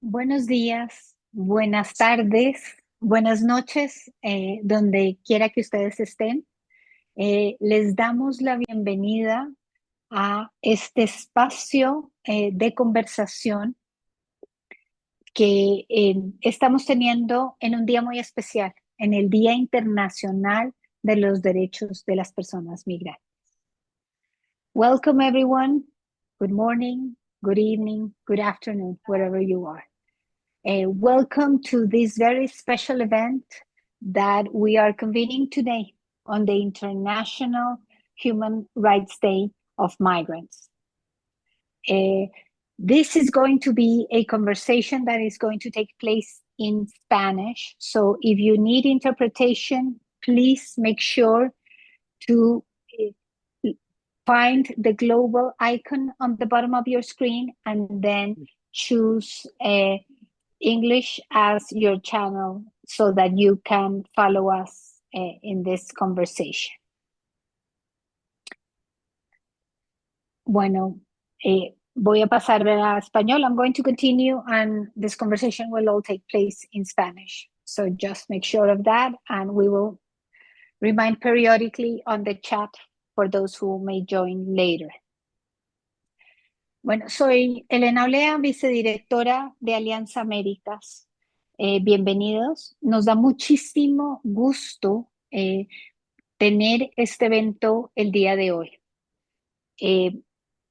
Buenos días, buenas tardes, buenas noches, donde quiera que ustedes estén. Les damos la bienvenida a este espacio de conversación que estamos teniendo en un día muy especial, en el Día Internacional de los Derechos de las Personas Migrantes. Welcome everyone. Good morning, good evening, good afternoon, wherever you are. Welcome to this very special event that we are convening today on the International Human Rights Day of Migrants. This is going to be a conversation that is going to take place in Spanish. So if you need interpretation, please make sure to find the global icon on the bottom of your screen and then choose English as your channel so that you can follow us in this conversation. Bueno, voy a pasar a español. I'm going to continue and this conversation will all take place in Spanish. So just make sure of that and we will remind periodically on the chat for those who may join later. Bueno, soy Elena Olea, vicedirectora de Alianza Américas. Bienvenidos. Nos da muchísimo gusto tener este evento el día de hoy.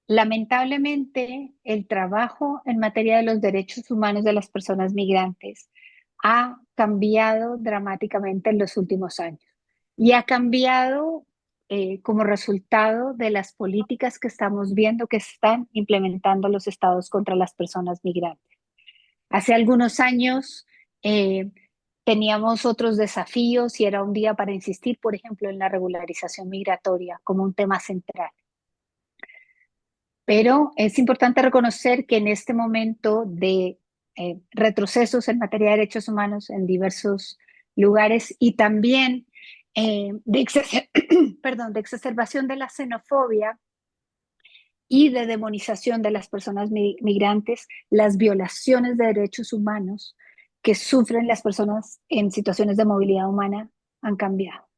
Lamentablemente, el trabajo en materia de los derechos humanos de las personas migrantes ha cambiado dramáticamente en los últimos años y ha cambiado como resultado de las políticas que estamos viendo que están implementando los estados contra las personas migrantes. Hace algunos años teníamos otros desafíos y era un día para insistir, por ejemplo, en la regularización migratoria como un tema central. Pero es importante reconocer que en este momento de retrocesos en materia de derechos humanos en diversos lugares y también de exacerbación de la xenofobia y de demonización de las personas migrantes, las violaciones de derechos humanos que sufren las personas en situaciones de movilidad humana han cambiado.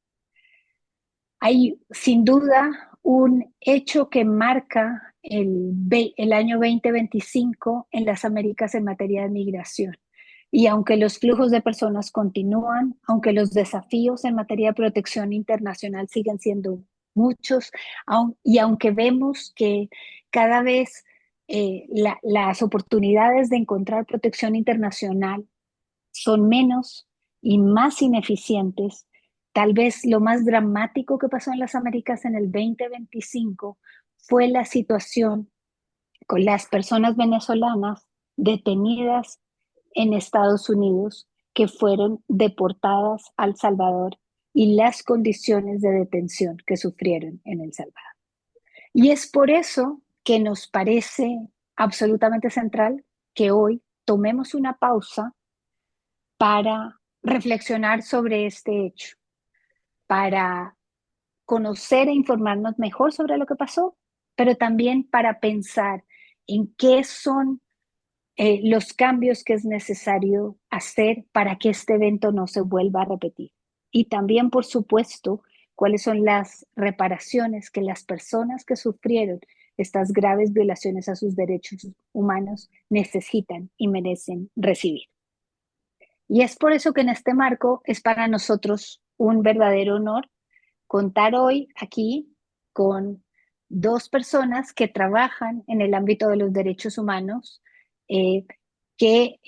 Hay sin duda un hecho que marca el año 2025 en las Américas en materia de migración. Y aunque los flujos de personas continúan, aunque los desafíos en materia de protección internacional siguen siendo muchos, y aunque vemos que cada vez las oportunidades de encontrar protección internacional son menos y más ineficientes, tal vez lo más dramático que pasó en las Américas en el 2025 fue la situación con las personas venezolanas detenidas en Estados Unidos que fueron deportadas a El Salvador y las condiciones de detención que sufrieron en El Salvador. Y es por eso que nos parece absolutamente central que hoy tomemos una pausa para reflexionar sobre este hecho, para conocer e informarnos mejor sobre lo que pasó, pero también para pensar en qué son los cambios que es necesario hacer para que este evento no se vuelva a repetir. Y también, por supuesto, cuáles son las reparaciones que las personas que sufrieron estas graves violaciones a sus derechos humanos necesitan y merecen recibir. Y es por eso que en este marco es para nosotros un verdadero honor contar hoy aquí con dos personas que trabajan en el ámbito de los derechos humanos, que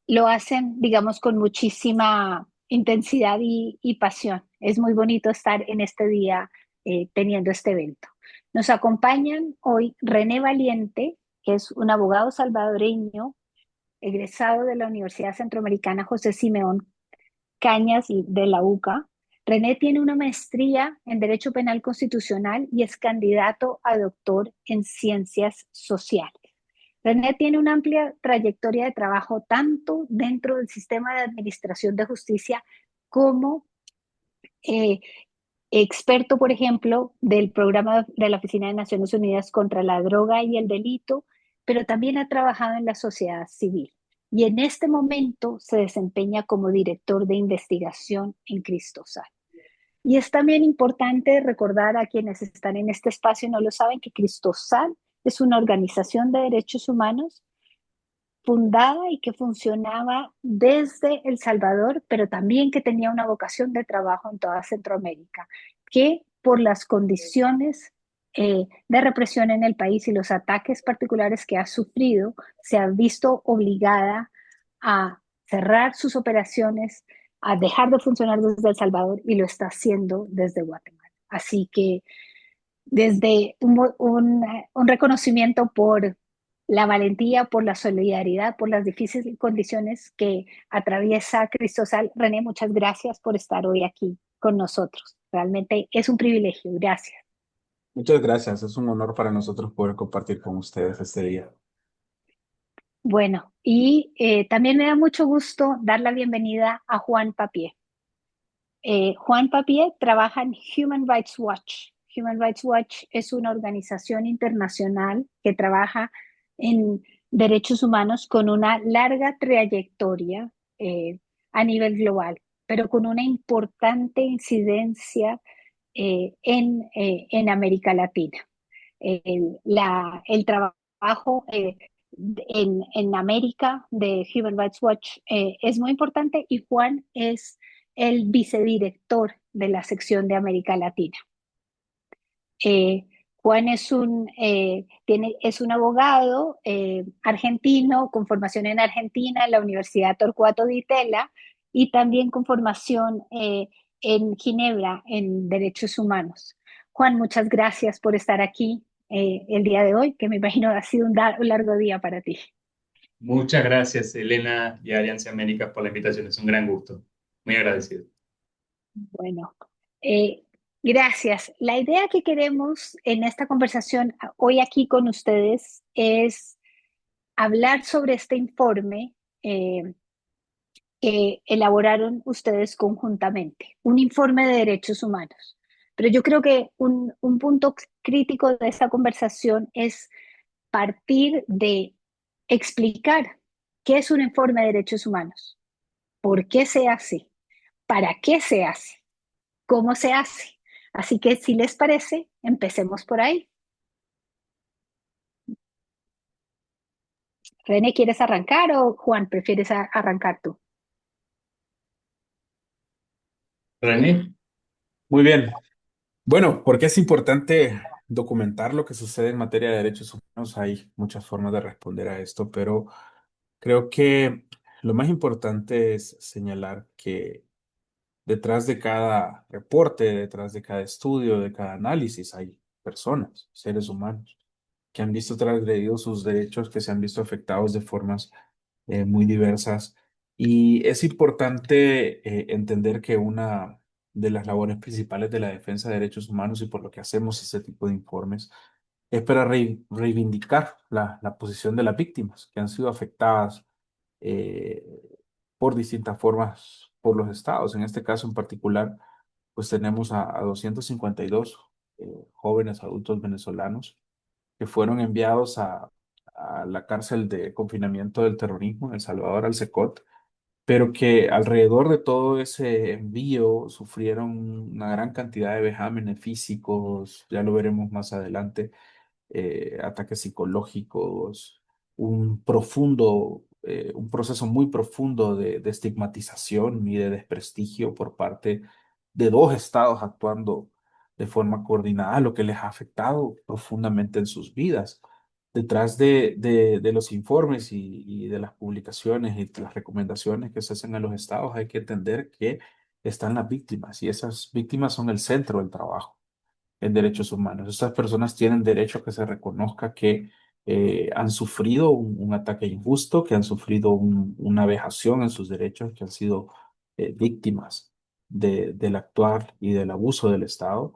lo hacen, digamos, con muchísima intensidad y pasión. Es muy bonito estar en este día teniendo este evento. Nos acompañan hoy René Valiente, que es un abogado salvadoreño egresado de la Universidad Centroamericana José Simeón Cañas de la UCA. René tiene una maestría en Derecho Penal Constitucional y es candidato a doctor en Ciencias Sociales. René tiene una amplia trayectoria de trabajo tanto dentro del sistema de administración de justicia como experto, por ejemplo, del programa de la Oficina de Naciones Unidas contra la Droga y el Delito, pero también ha trabajado en la sociedad civil. y en este momento se desempeña como director de investigación en Cristosal. Y es también importante recordar a quienes están en este espacio y no lo saben que Cristosal es una organización de derechos humanos fundada y que funcionaba desde El Salvador, pero también que tenía una vocación de trabajo en toda Centroamérica, que por las condiciones de represión en el país y los ataques particulares que ha sufrido, se ha visto obligada a cerrar sus operaciones, a dejar de funcionar desde El Salvador y lo está haciendo desde Guatemala. Así que desde un reconocimiento por la valentía, por la solidaridad, por las difíciles condiciones que atraviesa Cristosal. René, muchas gracias por estar hoy aquí con nosotros. Realmente es un privilegio. Gracias. Muchas gracias, es un honor para nosotros poder compartir con ustedes este día. Bueno, y también me da mucho gusto dar la bienvenida a Juan Papier. Juan Papier trabaja en Human Rights Watch. Human Rights Watch es una organización internacional que trabaja en derechos humanos con una larga trayectoria a nivel global, pero con una importante incidencia en América Latina. El trabajo en América de Human Rights Watch es muy importante y Juan es el vicedirector de la sección de América Latina. Eh, Juan es un abogado argentino con formación en Argentina en la Universidad Torcuato Di Tella y también con formación en Ginebra en Derechos Humanos. Juan, muchas gracias por estar aquí el día de hoy, que me imagino ha sido un largo día para ti. Muchas gracias, Elena y Alianza América, por la invitación. Es un gran gusto. Muy agradecido. Bueno, eh, gracias. La idea que queremos en esta conversación hoy aquí con ustedes es hablar sobre este informe eh, que elaboraron ustedes conjuntamente, un informe de derechos humanos. Pero yo creo que un punto crítico de esta conversación es partir de explicar qué es un informe de derechos humanos, por qué se hace, para qué se hace, cómo se hace. Así que si les parece, empecemos por ahí. René, ¿quieres arrancar o Juan, prefieres arrancar tú? René, Muy bien. Bueno, porque es importante documentar lo que sucede en materia de derechos humanos. Hay muchas formas de responder a esto, pero creo que lo más importante es señalar que detrás de cada reporte, detrás de cada estudio, de cada análisis, hay personas, seres humanos, que han visto transgredidos sus derechos, que se han visto afectados de formas muy diversas. Y es importante entender que una de las labores principales de la defensa de derechos humanos y por lo que hacemos este tipo de informes es para reivindicar la posición de las víctimas que han sido afectadas eh, por distintas formas por los estados. En este caso en particular, pues tenemos a 252 jóvenes adultos venezolanos que fueron enviados a la cárcel de confinamiento del terrorismo en El Salvador, al SECOT, pero que alrededor de todo ese envío sufrieron una gran cantidad de vejámenes físicos, ya lo veremos más adelante, ataques psicológicos, un proceso muy profundo de estigmatización y de desprestigio por parte de dos estados actuando de forma coordinada, lo que les ha afectado profundamente en sus vidas. Detrás de los informes y de las publicaciones y las recomendaciones que se hacen a los estados, hay que entender que están las víctimas y esas víctimas son el centro del trabajo en derechos humanos. Estas personas tienen derecho a que se reconozca que han sufrido un ataque injusto, que han sufrido una vejación en sus derechos, que han sido víctimas del actuar y del abuso del Estado.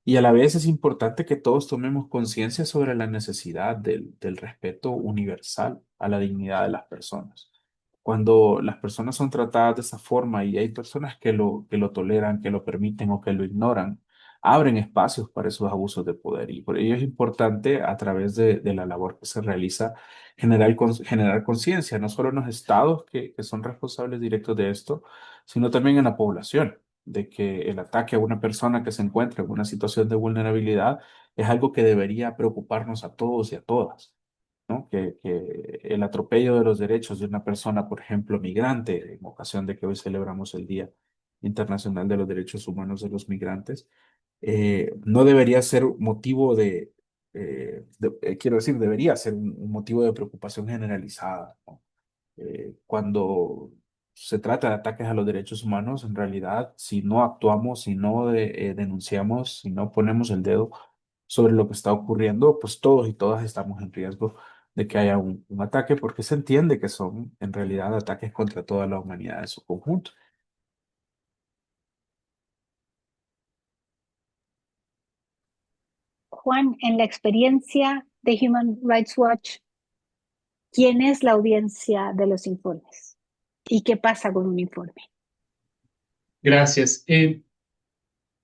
Y a la vez es importante que todos tomemos conciencia sobre la necesidad del respeto universal a la dignidad de las personas. Cuando las personas son tratadas de esa forma y hay personas que lo toleran, que lo permiten o que lo ignoran, abren espacios para esos abusos de poder. Y por ello es importante, a través de la labor que se realiza, generar conciencia, no solo en los estados que son responsables directos de esto, sino también en la población, de que el ataque a una persona que se encuentra en una situación de vulnerabilidad es algo que debería preocuparnos a todos y a todas. ¿No? Que el atropello de los derechos de una persona, por ejemplo, migrante, en ocasión de que hoy celebramos el Día Internacional de los Derechos Humanos de los Migrantes, no debería ser motivo quiero decir, debería ser un motivo de preocupación generalizada, ¿no? Cuando se trata de ataques a los derechos humanos, en realidad, si no actuamos, si no denunciamos, si no ponemos el dedo sobre lo que está ocurriendo, pues todos y todas estamos en riesgo de que haya un ataque, porque se entiende que son en realidad ataques contra toda la humanidad en su conjunto. Juan, en la experiencia de Human Rights Watch, ¿quién es la audiencia de los informes? ¿Y qué pasa con un informe? Gracias.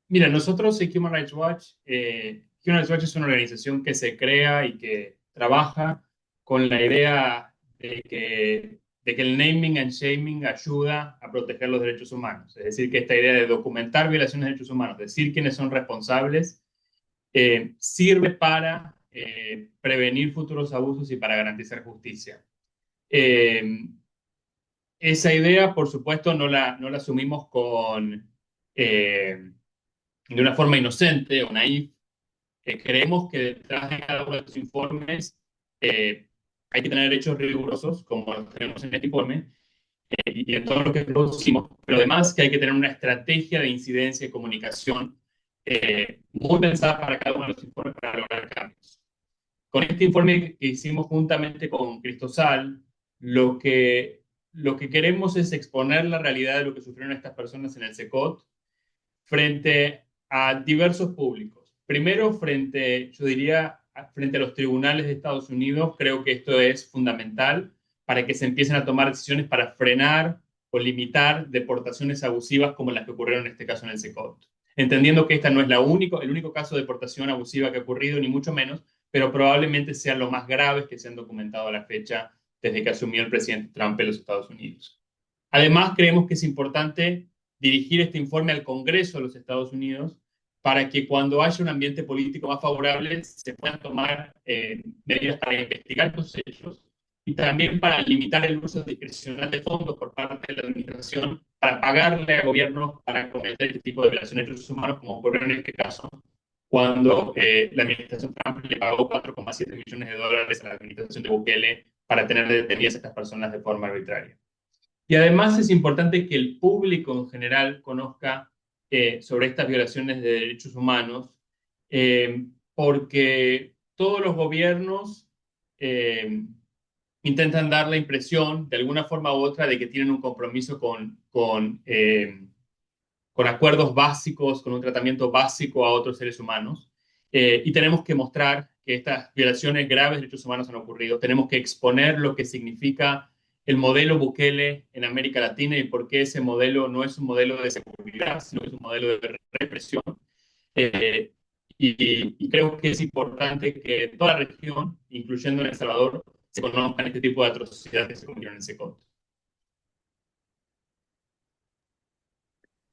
Mira, nosotros en Human Rights Watch es una organización que se crea y que trabaja con la idea de que el naming and shaming ayuda a proteger los derechos humanos. Es decir, que esta idea de documentar violaciones de derechos humanos, decir quiénes son responsables, sirve para prevenir futuros abusos y para garantizar justicia. Eh, Esa idea, por supuesto, no la asumimos de una forma inocente o naif. Creemos que detrás de cada uno de estos informes hay que tener hechos rigurosos, como los tenemos en este informe, y en todo lo que producimos, pero además que hay que tener una estrategia de incidencia y comunicación muy pensada para cada uno de los informes para lograr cambios. Con este informe que hicimos juntamente con Cristosal, lo que queremos es exponer la realidad de lo que sufrieron estas personas en el SECOT frente a diversos públicos. Primero, yo diría, frente a los tribunales de Estados Unidos, creo que esto es fundamental para que se empiecen a tomar decisiones para frenar o limitar deportaciones abusivas como las que ocurrieron en este caso en el SECOT. Entendiendo que esta no es el único caso de deportación abusiva que ha ocurrido, ni mucho menos, pero probablemente sean los más graves que se han documentado a la fecha desde que asumió el presidente Trump en los Estados Unidos. Además, creemos que es importante dirigir este informe al Congreso de los Estados Unidos para que cuando haya un ambiente político más favorable se puedan tomar medidas para investigar estos hechos y también para limitar el uso discrecional de fondos por parte de la administración para pagarle a gobiernos para cometer este tipo de violaciones de derechos humanos, como ocurrió en este caso, cuando la administración Trump le pagó 4,7 millones de dólares a la administración de Bukele para tener detenidas a estas personas de forma arbitraria. Y además es importante que el público en general conozca sobre estas violaciones de derechos humanos, porque todos los gobiernos eh, intentan dar la impresión, de alguna forma u otra, de que tienen un compromiso con acuerdos básicos, con un tratamiento básico a otros seres humanos. Y tenemos que mostrar que estas violaciones graves de derechos humanos han ocurrido. Tenemos que exponer lo que significa el modelo Bukele en América Latina y por qué ese modelo no es un modelo de seguridad, sino que es un modelo de represión. Eh, y creo que es importante que toda la región, incluyendo en El Salvador, se conozcan este tipo de atrocidades que se cometieron en Secot.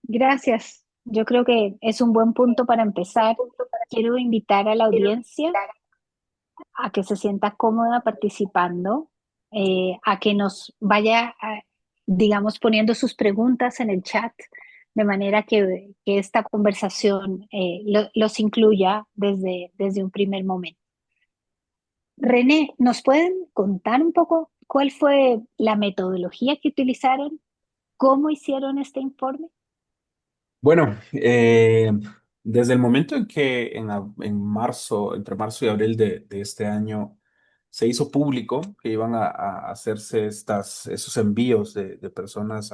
Gracias. Yo creo que es un buen punto para empezar. Quiero invitar a la audiencia a que se sienta cómoda participando, a que nos vaya, digamos, poniendo sus preguntas en el chat, de manera que esta conversación los incluya desde un primer momento. René, ¿nos pueden contar un poco cuál fue la metodología que utilizaron? ¿Cómo hicieron este informe? Bueno, desde el momento en que en marzo, entre marzo y abril de este año, se hizo público que iban a hacerse esos envíos de personas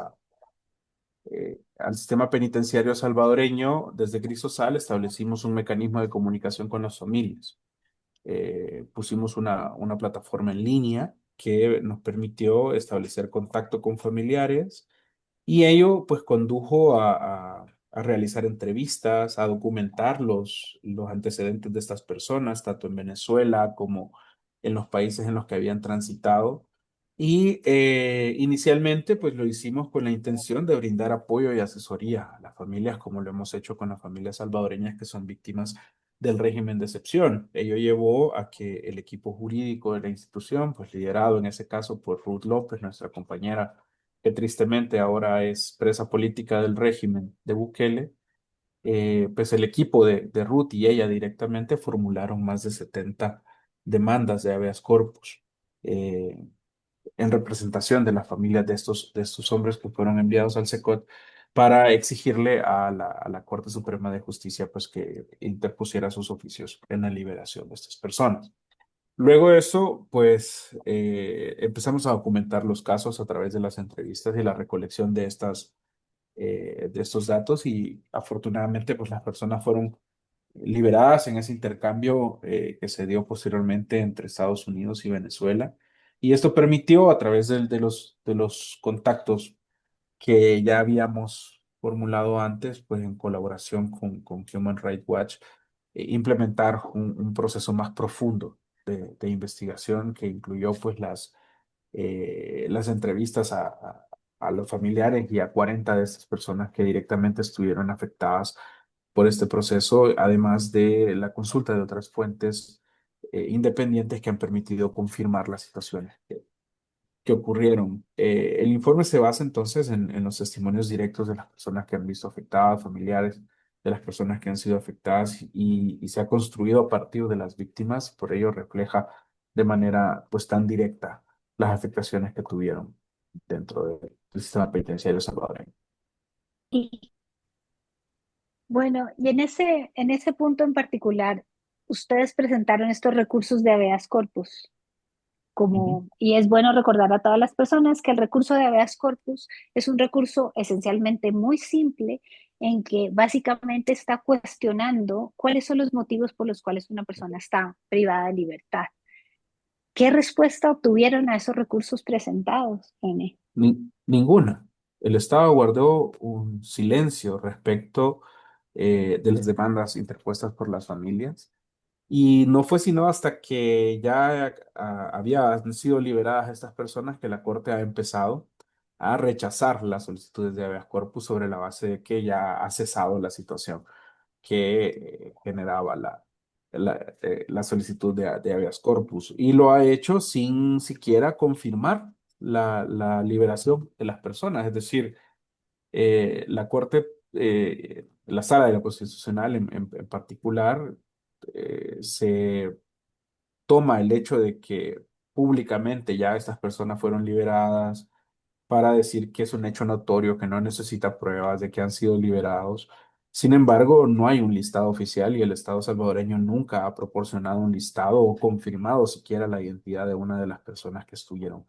al sistema penitenciario salvadoreño, desde Crisosal establecimos un mecanismo de comunicación con las familias. Pusimos una plataforma en línea que nos permitió establecer contacto con familiares y ello pues condujo a a realizar entrevistas, a documentar los antecedentes de estas personas, tanto en Venezuela como en los países en los que habían transitado. Y inicialmente pues lo hicimos con la intención de brindar apoyo y asesoría a las familias, como lo hemos hecho con las familias salvadoreñas que son víctimas del régimen de excepción. Ello llevó a que el equipo jurídico de la institución, pues liderado en ese caso por Ruth López, nuestra compañera, que tristemente ahora es presa política del régimen de Bukele, pues el equipo de Ruth y ella directamente formularon más de 70 demandas de habeas corpus. eh, en representación de las familias de estos hombres que fueron enviados al SECOT para exigirle a la Corte Suprema de Justicia pues que interpusiera sus oficios en la liberación de estas personas. Luego de eso, pues empezamos a documentar los casos a través de las entrevistas y la recolección de estos datos y afortunadamente pues las personas fueron liberadas en ese intercambio que se dio posteriormente entre Estados Unidos y Venezuela. Y esto permitió, a través de los contactos que ya habíamos formulado antes, pues en colaboración con Human Rights Watch, implementar un proceso más profundo de investigación que incluyó pues las entrevistas a los familiares y a 40 de estas personas que directamente estuvieron afectadas por este proceso, además de la consulta de otras fuentes independientes que han permitido confirmar las situaciones que ocurrieron. El informe se basa entonces en los testimonios directos de las personas que han visto afectadas, familiares de las personas que han sido afectadas y se ha construido a partir de las víctimas, por ello refleja de manera pues tan directa las afectaciones que tuvieron dentro del sistema penitenciario salvadoreño. Y bueno, y en ese punto en particular, ustedes presentaron estos recursos de habeas corpus. Ujú. Y es bueno recordar a todas las personas que el recurso de habeas corpus es un recurso esencialmente muy simple en que básicamente está cuestionando cuáles son los motivos por los cuales una persona está privada de libertad. ¿Qué respuesta obtuvieron a esos recursos presentados, René? Ninguna. El Estado guardó un silencio respecto de las demandas interpuestas por las familias. Y no fue sino hasta que ya habían sido liberadas estas personas que la Corte ha empezado a rechazar las solicitudes de habeas corpus sobre la base de que ya ha cesado la situación que generaba la solicitud de habeas corpus. Y lo ha hecho sin siquiera confirmar la liberación de las personas. Es decir, la Corte, la Sala de la Constitucional en particular, se toma el hecho de que públicamente ya estas personas fueron liberadas para decir que es un hecho notorio, que no necesita pruebas de que han sido liberados. Sin embargo, no hay un listado oficial y el Estado salvadoreño nunca ha proporcionado un listado o confirmado siquiera la identidad de una de las personas que estuvieron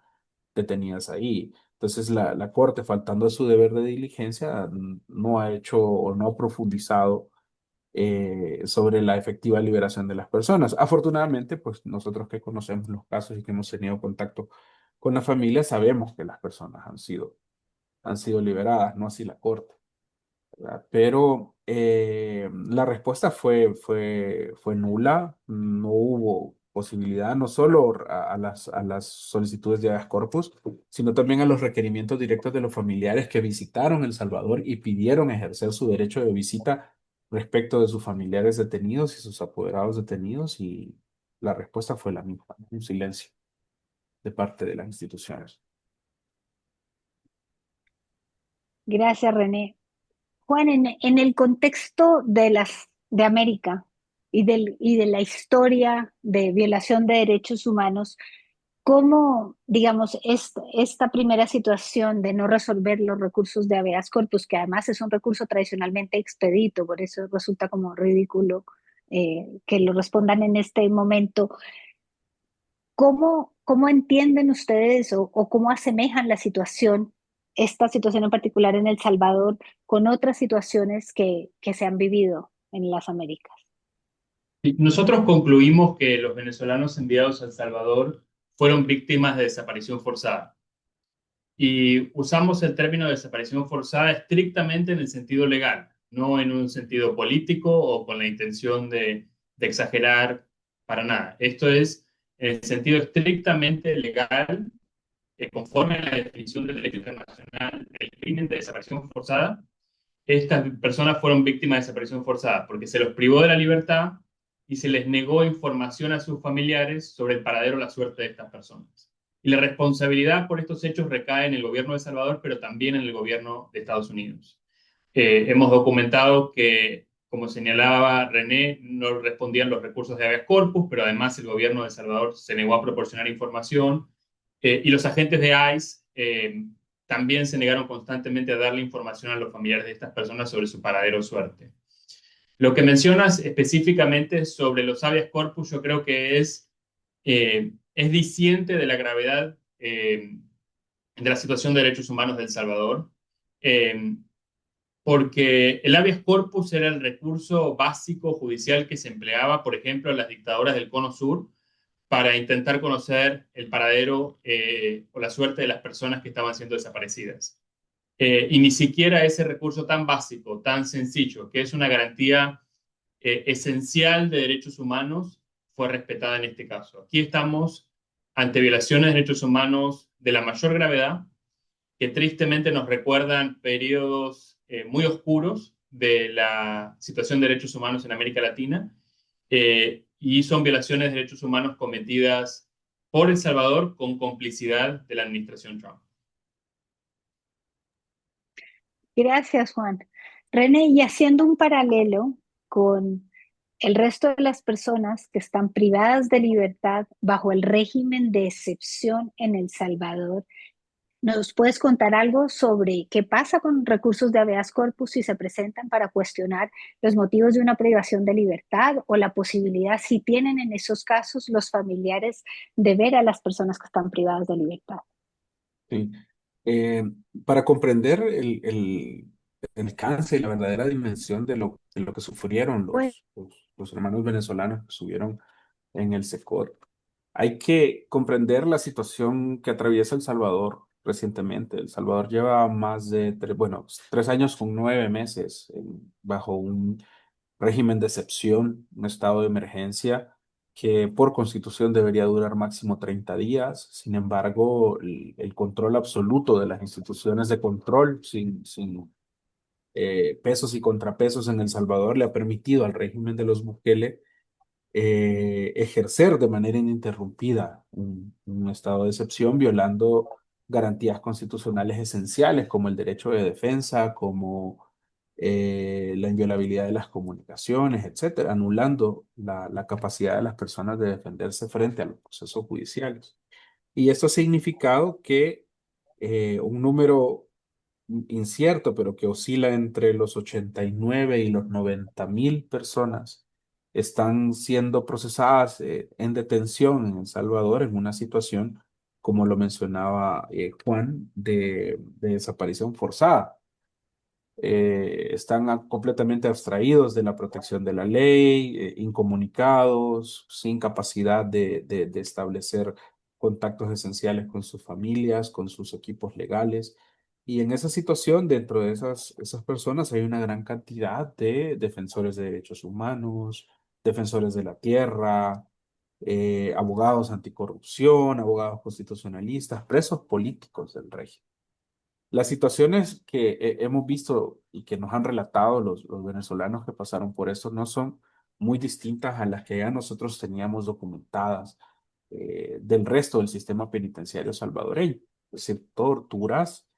detenidas ahí. Entonces, la Corte, faltando a su deber de diligencia, no ha hecho o no ha profundizado sobre la efectiva liberación de las personas. Afortunadamente, pues nosotros que conocemos los casos y que hemos tenido contacto con la familia, sabemos que las personas han sido liberadas, no así la Corte, ¿verdad? Pero la respuesta fue nula, no hubo posibilidad no solo a las solicitudes de habeas corpus, sino también a los requerimientos directos de los familiares que visitaron El Salvador y pidieron ejercer su derecho de visita respecto de sus familiares detenidos y sus apoderados detenidos, y la respuesta fue la misma, un silencio de parte de las instituciones. Gracias, René. Juan, en el contexto de América y de la historia de violación de derechos humanos, ¿cómo, digamos, esta primera situación de no resolver los recursos de habeas corpus, que además es un recurso tradicionalmente expedito, por eso resulta como ridículo que lo respondan en este momento? ¿Cómo entienden ustedes o cómo asemejan la situación, esta situación en particular en El Salvador, con otras situaciones que se han vivido en las Américas? Y nosotros concluimos que los venezolanos enviados a El Salvador fueron víctimas de desaparición forzada. Y usamos el término de desaparición forzada estrictamente en el sentido legal, no en un sentido político o con la intención de exagerar para nada. Esto es en el sentido estrictamente legal, conforme a la definición del derecho internacional del crimen de desaparición forzada. Estas personas fueron víctimas de desaparición forzada porque se los privó de la libertad y se les negó información a sus familiares sobre el paradero o la suerte de estas personas. Y la responsabilidad por estos hechos recae en el gobierno de El Salvador, pero también en el gobierno de Estados Unidos. Hemos documentado que, como señalaba René, no respondían los recursos de habeas corpus, pero además el gobierno de El Salvador se negó a proporcionar información, y los agentes de ICE también se negaron constantemente a darle información a los familiares de estas personas sobre su paradero o suerte. Lo que mencionas específicamente sobre los habeas corpus, yo creo que es diciente de la gravedad de la situación de derechos humanos de El Salvador, eh, porque el habeas corpus era el recurso básico judicial que se empleaba, por ejemplo, en las dictaduras del Cono Sur para intentar conocer el paradero o la suerte de las personas que estaban siendo desaparecidas. Y ni siquiera ese recurso tan básico, tan sencillo, que es una garantía esencial de derechos humanos, fue respetada en este caso. Aquí estamos ante violaciones de derechos humanos de la mayor gravedad, que tristemente nos recuerdan periodos muy oscuros de la situación de derechos humanos en América Latina, y son violaciones de derechos humanos cometidas por El Salvador con complicidad de la administración Trump. Gracias, Juan. René, y haciendo un paralelo con el resto de las personas que están privadas de libertad bajo el régimen de excepción en El Salvador, ¿nos puedes contar algo sobre qué pasa con recursos de habeas corpus si se presentan para cuestionar los motivos de una privación de libertad o la posibilidad, si tienen en esos casos los familiares, de ver a las personas que están privadas de libertad? Sí. Eh, para comprender el alcance y la verdadera dimensión de lo que sufrieron Pues, los hermanos venezolanos que estuvieron en el SECOR, hay que comprender la situación que atraviesa El Salvador recientemente. El Salvador lleva más de 3 años con 9 meses bajo un régimen de excepción, un estado de emergencia que por constitución debería durar máximo 30 días. Sin embargo, el control absoluto de las instituciones de control, sin pesos y contrapesos en El Salvador, le ha permitido al régimen de los Bukele ejercer de manera ininterrumpida un estado de excepción, violando garantías constitucionales esenciales como el derecho de defensa, como la inviolabilidad de las comunicaciones, etcétera, anulando la capacidad de las personas de defenderse frente a los procesos judiciales. Y esto ha significado que un número incierto, pero que oscila entre los 89 y los 90.000 personas están siendo procesadas en detención en El Salvador en una situación, como lo mencionaba Juan, de desaparición forzada. Están completamente abstraídos de la protección de la ley, incomunicados, sin capacidad de establecer contactos esenciales con sus familias, con sus equipos legales. Y en esa situación, dentro de esas personas, hay una gran cantidad de defensores de derechos humanos, defensores de la tierra, abogados anticorrupción, abogados constitucionalistas, presos políticos del régimen. Las situaciones que hemos visto y que nos han relatado los venezolanos que pasaron por eso no son muy distintas a las que ya nosotros teníamos documentadas del resto del sistema penitenciario salvadoreño. Es decir, torturas,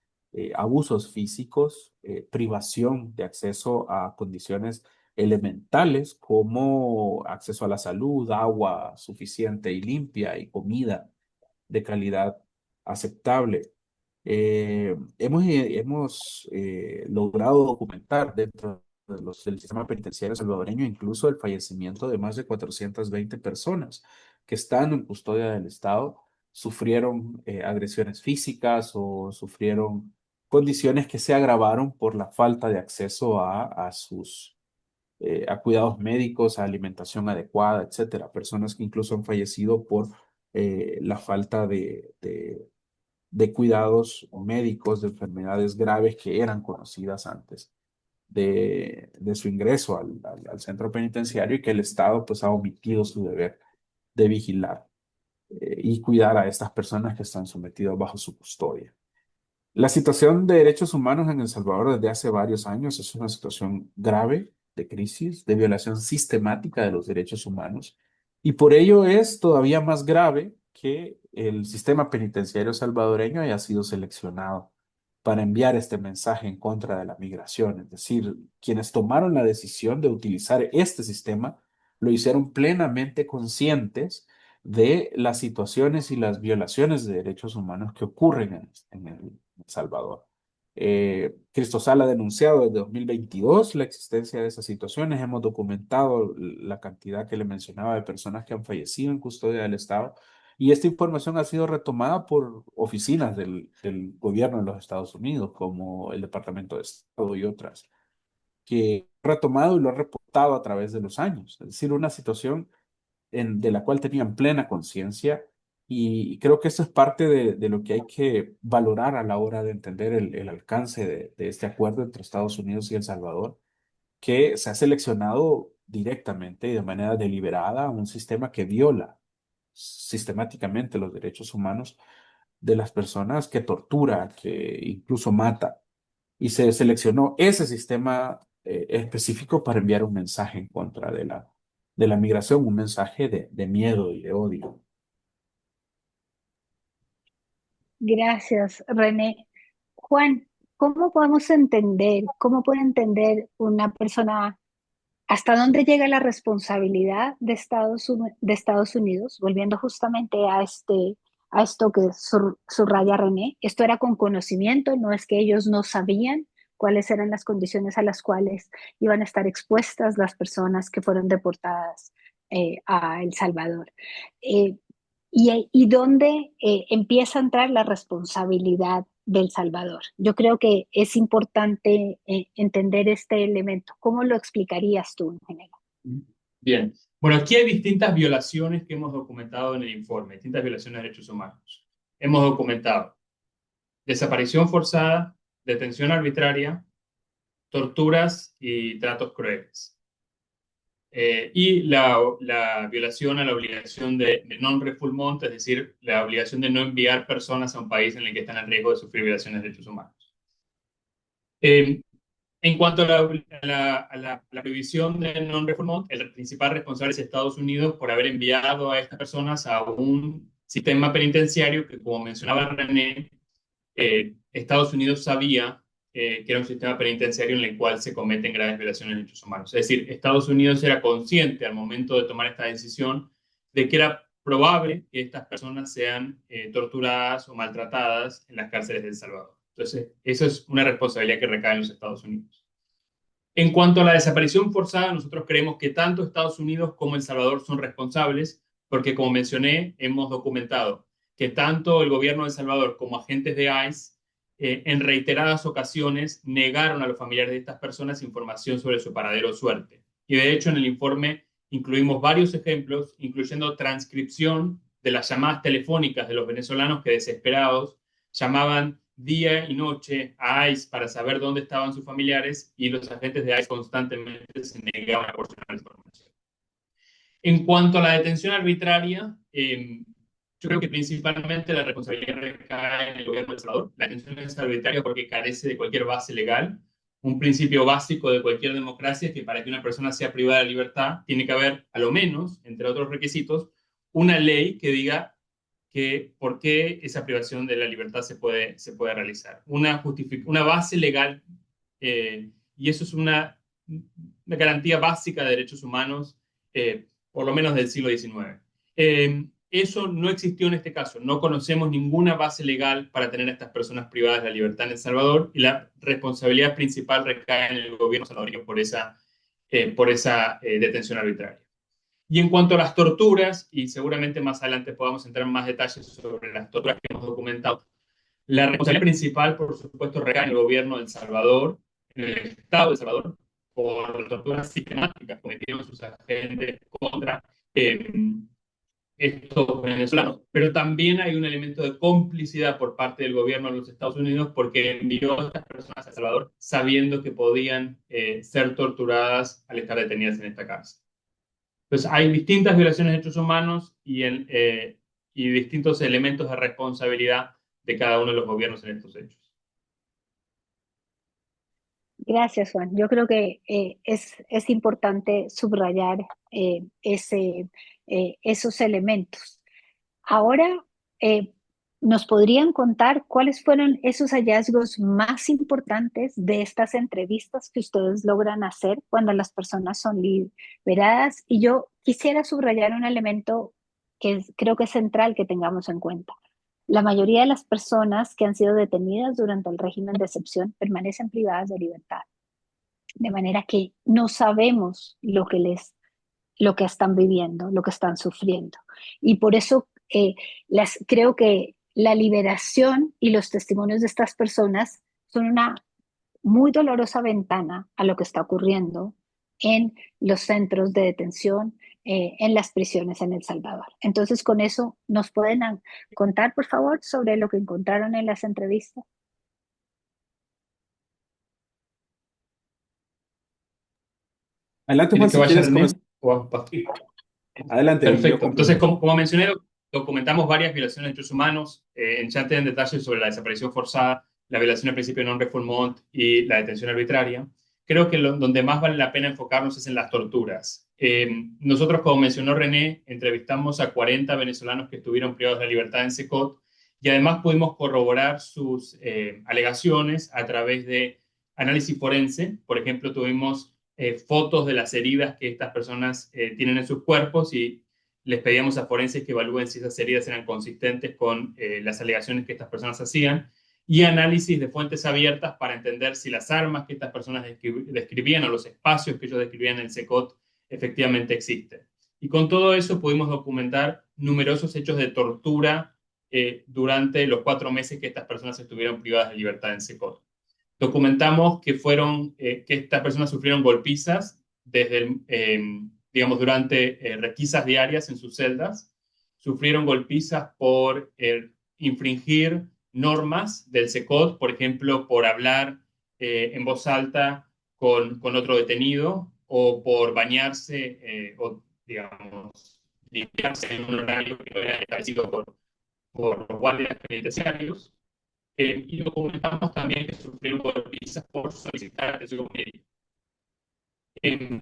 abusos físicos, privación de acceso a condiciones elementales como acceso a la salud, agua suficiente y limpia y comida de calidad aceptable. Hemos logrado documentar dentro del sistema penitenciario salvadoreño incluso el fallecimiento de más de 420 personas que estando en custodia del Estado sufrieron agresiones físicas o sufrieron condiciones que se agravaron por la falta de acceso a cuidados médicos, a alimentación adecuada, etcétera. Personas que incluso han fallecido por la falta de cuidados médicos de enfermedades graves que eran conocidas antes. de su ingreso al centro penitenciario y que el Estado pues ha omitido su deber de vigilar y cuidar a estas personas que están sometidas bajo su custodia. La situación de derechos humanos en El Salvador desde hace varios años es una situación grave de crisis, de violación sistemática de los derechos humanos, y por ello es todavía más grave que el sistema penitenciario salvadoreño haya sido seleccionado para enviar este mensaje en contra de la migración. Es decir, quienes tomaron la decisión de utilizar este sistema lo hicieron plenamente conscientes de las situaciones y las violaciones de derechos humanos que ocurren en el Salvador. Cristosal ha denunciado desde 2022 la existencia de esas situaciones. Hemos documentado la cantidad que le mencionaba de personas que han fallecido en custodia del Estado. Y esta información ha sido retomada por oficinas del gobierno de los Estados Unidos, como el Departamento de Estado y otras, que han retomado y lo han reportado a través de los años. Es decir, una situación de la cual tenían plena conciencia y creo que eso es parte de lo que hay que valorar a la hora de entender el alcance de este acuerdo entre Estados Unidos y El Salvador, que se ha seleccionado directamente y de manera deliberada un sistema que viola sistemáticamente los derechos humanos de las personas, que tortura, que incluso mata. Y se seleccionó ese sistema específico para enviar un mensaje en contra de la migración, un mensaje de miedo y de odio. Gracias, René. Juan, ¿cómo podemos entender, cómo puede entender una persona hasta dónde llega la responsabilidad de Estados Unidos? Volviendo justamente a esto que subraya René, esto era con conocimiento, no es que ellos no sabían cuáles eran las condiciones a las cuales iban a estar expuestas las personas que fueron deportadas a El Salvador. Eh, y dónde empieza a entrar la responsabilidad del Salvador. Yo creo que es importante entender este elemento. ¿Cómo lo explicarías tú en general? Bien. Bueno, aquí hay distintas violaciones que hemos documentado en el informe, distintas violaciones de derechos humanos. Hemos documentado desaparición forzada, detención arbitraria, torturas y tratos crueles. Y la violación a la obligación de non-refoulement, es decir, la obligación de no enviar personas a un país en el que están en riesgo de sufrir violaciones de derechos humanos. En cuanto a la prohibición de non-refoulement, el principal responsable es Estados Unidos por haber enviado a estas personas a un sistema penitenciario que, como mencionaba René, Estados Unidos sabía que era un sistema penitenciario en el cual se cometen graves violaciones de derechos humanos. Es decir, Estados Unidos era consciente al momento de tomar esta decisión de que era probable que estas personas sean torturadas o maltratadas en las cárceles de El Salvador. Entonces, eso es una responsabilidad que recae en los Estados Unidos. En cuanto a la desaparición forzada, nosotros creemos que tanto Estados Unidos como El Salvador son responsables, porque como mencioné, hemos documentado que tanto el gobierno de El Salvador como agentes de ICE en reiteradas ocasiones negaron a los familiares de estas personas información sobre su paradero o suerte. Y de hecho en el informe incluimos varios ejemplos, incluyendo transcripción de las llamadas telefónicas de los venezolanos que desesperados llamaban día y noche a ICE para saber dónde estaban sus familiares y los agentes de ICE constantemente se negaban a proporcionar información. En cuanto a la detención arbitraria, yo creo que principalmente la responsabilidad recae en el gobierno de El Salvador. La detención es arbitraria porque carece de cualquier base legal. Un principio básico de cualquier democracia es que para que una persona sea privada de libertad tiene que haber, a lo menos, entre otros requisitos, una ley que diga que por qué esa privación de la libertad se puede realizar. Una base legal, y eso es una garantía básica de derechos humanos, por lo menos del siglo XIX. Eso no existió en este caso. No conocemos ninguna base legal para tener a estas personas privadas de la libertad en El Salvador y la responsabilidad principal recae en el gobierno salvadoreño por esa detención arbitraria. Y en cuanto a las torturas, y seguramente más adelante podamos entrar en más detalles sobre las torturas que hemos documentado, la responsabilidad principal, por supuesto, recae en el gobierno de El Salvador, en el Estado de El Salvador, por torturas sistemáticas cometidas sus agentes contra estos venezolanos, pero también hay un elemento de complicidad por parte del gobierno de los Estados Unidos porque envió a estas personas a El Salvador sabiendo que podían ser torturadas al estar detenidas en esta cárcel. Entonces, hay distintas violaciones de derechos humanos y distintos elementos de responsabilidad de cada uno de los gobiernos en estos hechos. Gracias, Juan. Yo creo que es importante subrayar esos elementos. Ahora, eh, ¿nos podrían contar cuáles fueron esos hallazgos más importantes de estas entrevistas que ustedes logran hacer cuando las personas son liberadas? Y yo quisiera subrayar un elemento creo que es central que tengamos en cuenta. La mayoría de las personas que han sido detenidas durante el régimen de excepción permanecen privadas de libertad, de manera que no sabemos lo que están viviendo, lo que están sufriendo. Y por eso creo que la liberación y los testimonios de estas personas son una muy dolorosa ventana a lo que está ocurriendo en los centros de detención, en las prisiones en El Salvador. Entonces, con eso, ¿nos pueden contar, por favor, sobre lo que encontraron en las entrevistas? Adelante, Juan, ¿Quieres que si vaya quieres René? comenzar. Sí. Adelante, y yo Perfecto. Entonces, complemento. como mencioné, documentamos varias violaciones de derechos humanos. Enchanté en detalle sobre la desaparición forzada, la violación del principio de non-refoulement y la detención arbitraria. Creo que donde más vale la pena enfocarnos es en las torturas. Nosotros, como mencionó René, entrevistamos a 40 venezolanos que estuvieron privados de la libertad en Secot y además pudimos corroborar sus alegaciones a través de análisis forense. Por ejemplo, tuvimos fotos de las heridas que estas personas tienen en sus cuerpos y les pedíamos a forenses que evalúen si esas heridas eran consistentes con las alegaciones que estas personas hacían y análisis de fuentes abiertas para entender si las armas que estas personas describían o los espacios que ellos describían en el SECOT efectivamente existen. Y con todo eso pudimos documentar numerosos hechos de tortura durante los 4 meses que estas personas estuvieron privadas de libertad en SECOT. Documentamos que estas personas sufrieron golpizas digamos, durante requisas diarias en sus celdas. Sufrieron golpizas por infringir normas del SECOT, por ejemplo, por hablar en voz alta con otro detenido o por bañarse o, digamos, limpiarse en un horario que no era establecido por los guardias penitenciarios. Y documentamos también que sufrieron golpizas por solicitar atención médica.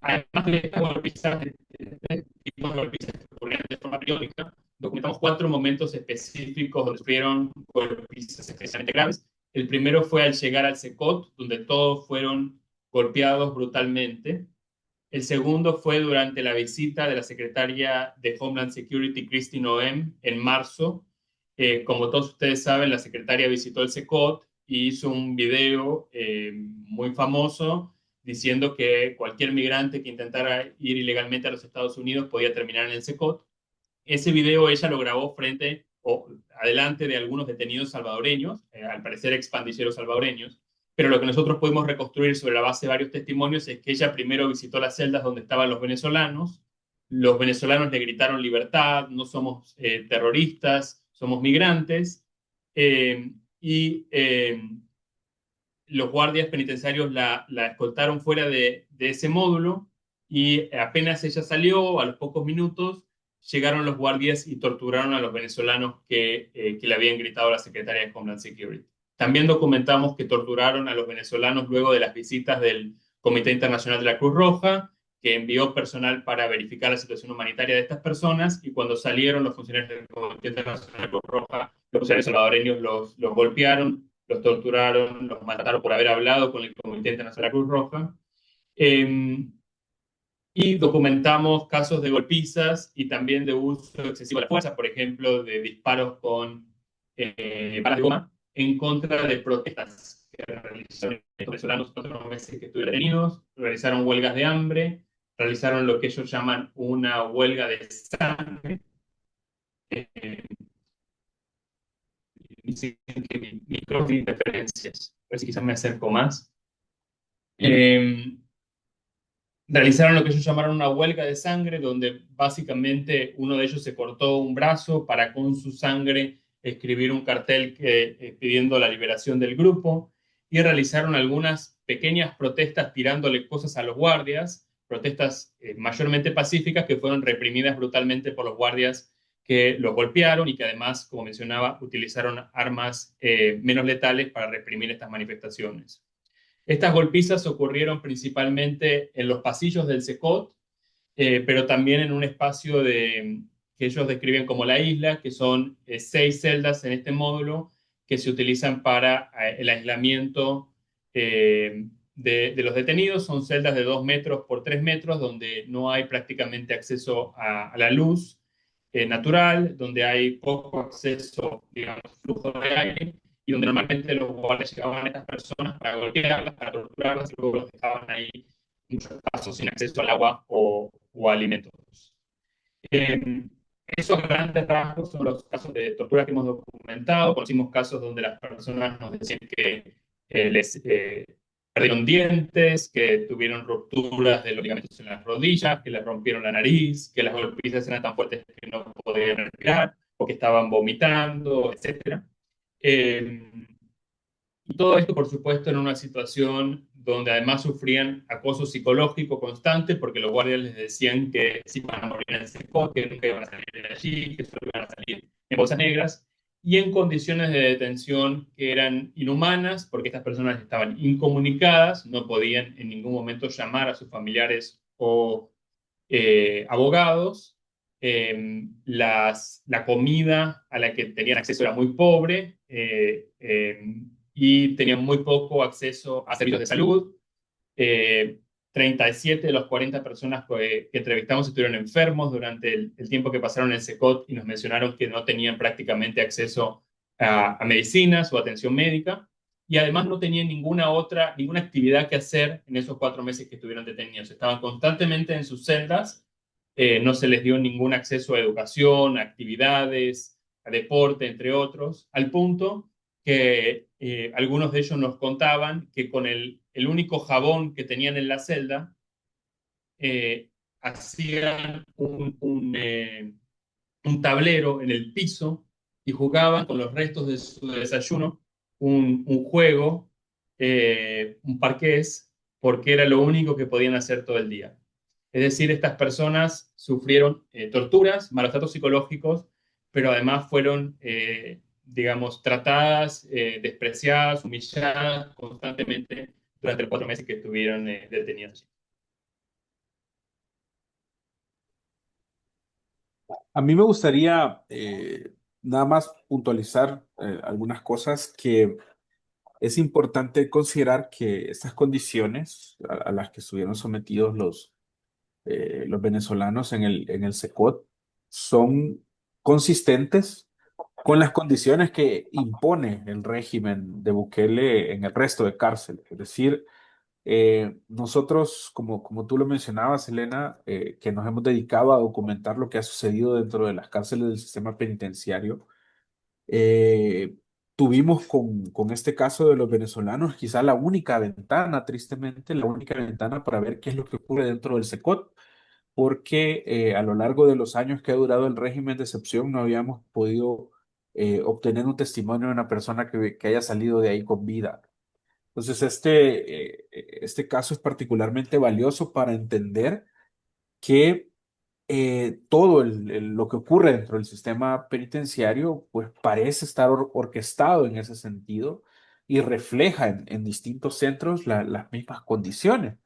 Además de estas golpizas, tipos de golpizas que ocurrieron de forma periódica, documentamos 4 momentos específicos donde sufrieron golpizas especialmente graves. El primero fue al llegar al SECOT, donde todos fueron golpeados brutalmente. El segundo fue durante la visita de la secretaria de Homeland Security, Kristi Noem, en marzo. Como todos ustedes saben, la secretaria visitó el SECOT y hizo un video muy famoso diciendo que cualquier migrante que intentara ir ilegalmente a los Estados Unidos podía terminar en el SECOT. Ese video ella lo grabó frente o adelante de algunos detenidos salvadoreños, al parecer expandilleros salvadoreños, pero lo que nosotros pudimos reconstruir sobre la base de varios testimonios es que ella primero visitó las celdas donde estaban los venezolanos le gritaron libertad, no somos terroristas, somos migrantes, eh, y los guardias penitenciarios la escoltaron fuera de ese módulo y apenas ella salió, a los pocos minutos, llegaron los guardias y torturaron a los venezolanos que le habían gritado a la secretaria de Homeland Security. También documentamos que torturaron a los venezolanos luego de las visitas del Comité Internacional de la Cruz Roja, que envió personal para verificar la situación humanitaria de estas personas, y cuando salieron los funcionarios del Comité Internacional de la Cruz Roja, los funcionarios salvadoreños los golpearon, los torturaron, los mataron por haber hablado con el Comité Internacional de la Cruz Roja. Y documentamos casos de golpizas y también de uso excesivo de la fuerza, por ejemplo, de disparos con balas de goma en contra de protestas que realizaron los venezolanos en los meses que estuvieron detenidos, realizaron huelgas de hambre, realizaron lo que ellos llaman una huelga de sangre. Eh, Dicen que microinterferencias, a ver si quizás me acerco más. realizaron lo que ellos llamaron una huelga de sangre, donde básicamente uno de ellos se cortó un brazo para con su sangre escribir un cartel pidiendo la liberación del grupo, y realizaron algunas pequeñas protestas tirándole cosas a los guardias, protestas mayormente pacíficas que fueron reprimidas brutalmente por los guardias que los golpearon y que además, como mencionaba, utilizaron armas menos letales para reprimir estas manifestaciones. Estas golpizas ocurrieron principalmente en los pasillos del Secot, pero también en un espacio que ellos describen como la isla, que son 6 celdas en este módulo que se utilizan para el aislamiento de los detenidos. Son celdas de 2 metros por 3 metros, donde no hay prácticamente acceso a la luz natural, donde hay poco acceso, digamos, flujo de aire, y donde normalmente los guardias llegaban a estas personas para golpearlas, para torturarlas, y luego los dejaban ahí en muchos casos sin acceso al agua o alimentos. Eh, Esos grandes rasgos son los casos de tortura que hemos documentado. Conocimos casos donde las personas nos decían que les perdieron dientes, que tuvieron rupturas de los ligamentos en las rodillas, que les rompieron la nariz, que las golpizas eran tan fuertes que no podían respirar o que estaban vomitando, etc. Eh, y todo esto, por supuesto, en una situación donde además sufrían acoso psicológico constante, porque los guardias les decían que se iban a morir en el seco, que nunca iban a salir de allí, que solo iban a salir en bolsas negras, y en condiciones de detención que eran inhumanas, porque estas personas estaban incomunicadas, no podían en ningún momento llamar a sus familiares o abogados. La comida a la que tenían acceso era muy pobre, y tenían muy poco acceso a servicios de salud. 37 de las 40 personas que entrevistamos estuvieron enfermos durante el tiempo que pasaron en el SECOT, y nos mencionaron que no tenían prácticamente acceso a medicinas o atención médica, y además no tenían ninguna actividad que hacer en esos 4 meses que estuvieron detenidos. Estaban constantemente en sus celdas, no se les dio ningún acceso a educación, a actividades, a deporte, entre otros, al punto que algunos de ellos nos contaban que con el único jabón que tenían en la celda, hacían un tablero en el piso y jugaban con los restos de su desayuno un juego, un parqués, porque era lo único que podían hacer todo el día. Es decir, estas personas sufrieron torturas, malos tratos psicológicos, pero además fueron, digamos, tratadas, despreciadas, humilladas constantemente durante los 4 meses que estuvieron detenidas. A mí me gustaría nada más puntualizar algunas cosas que es importante considerar que estas condiciones a las que estuvieron sometidos los venezolanos en el SECOT son consistentes con las condiciones que impone el régimen de Bukele en el resto de cárceles. Es decir, nosotros, como tú lo mencionabas, Elena, que nos hemos dedicado a documentar lo que ha sucedido dentro de las cárceles del sistema penitenciario, eh, tuvimos con este caso de los venezolanos quizá la única ventana, tristemente, la única ventana para ver qué es lo que ocurre dentro del SECOT, porque a lo largo de los años que ha durado el régimen de excepción no habíamos podido obtener un testimonio de una persona que haya salido de ahí con vida. Entonces, este caso es particularmente valioso para entender que todo lo que ocurre dentro del sistema penitenciario, pues parece estar orquestado en ese sentido y refleja en distintos centros las mismas condiciones,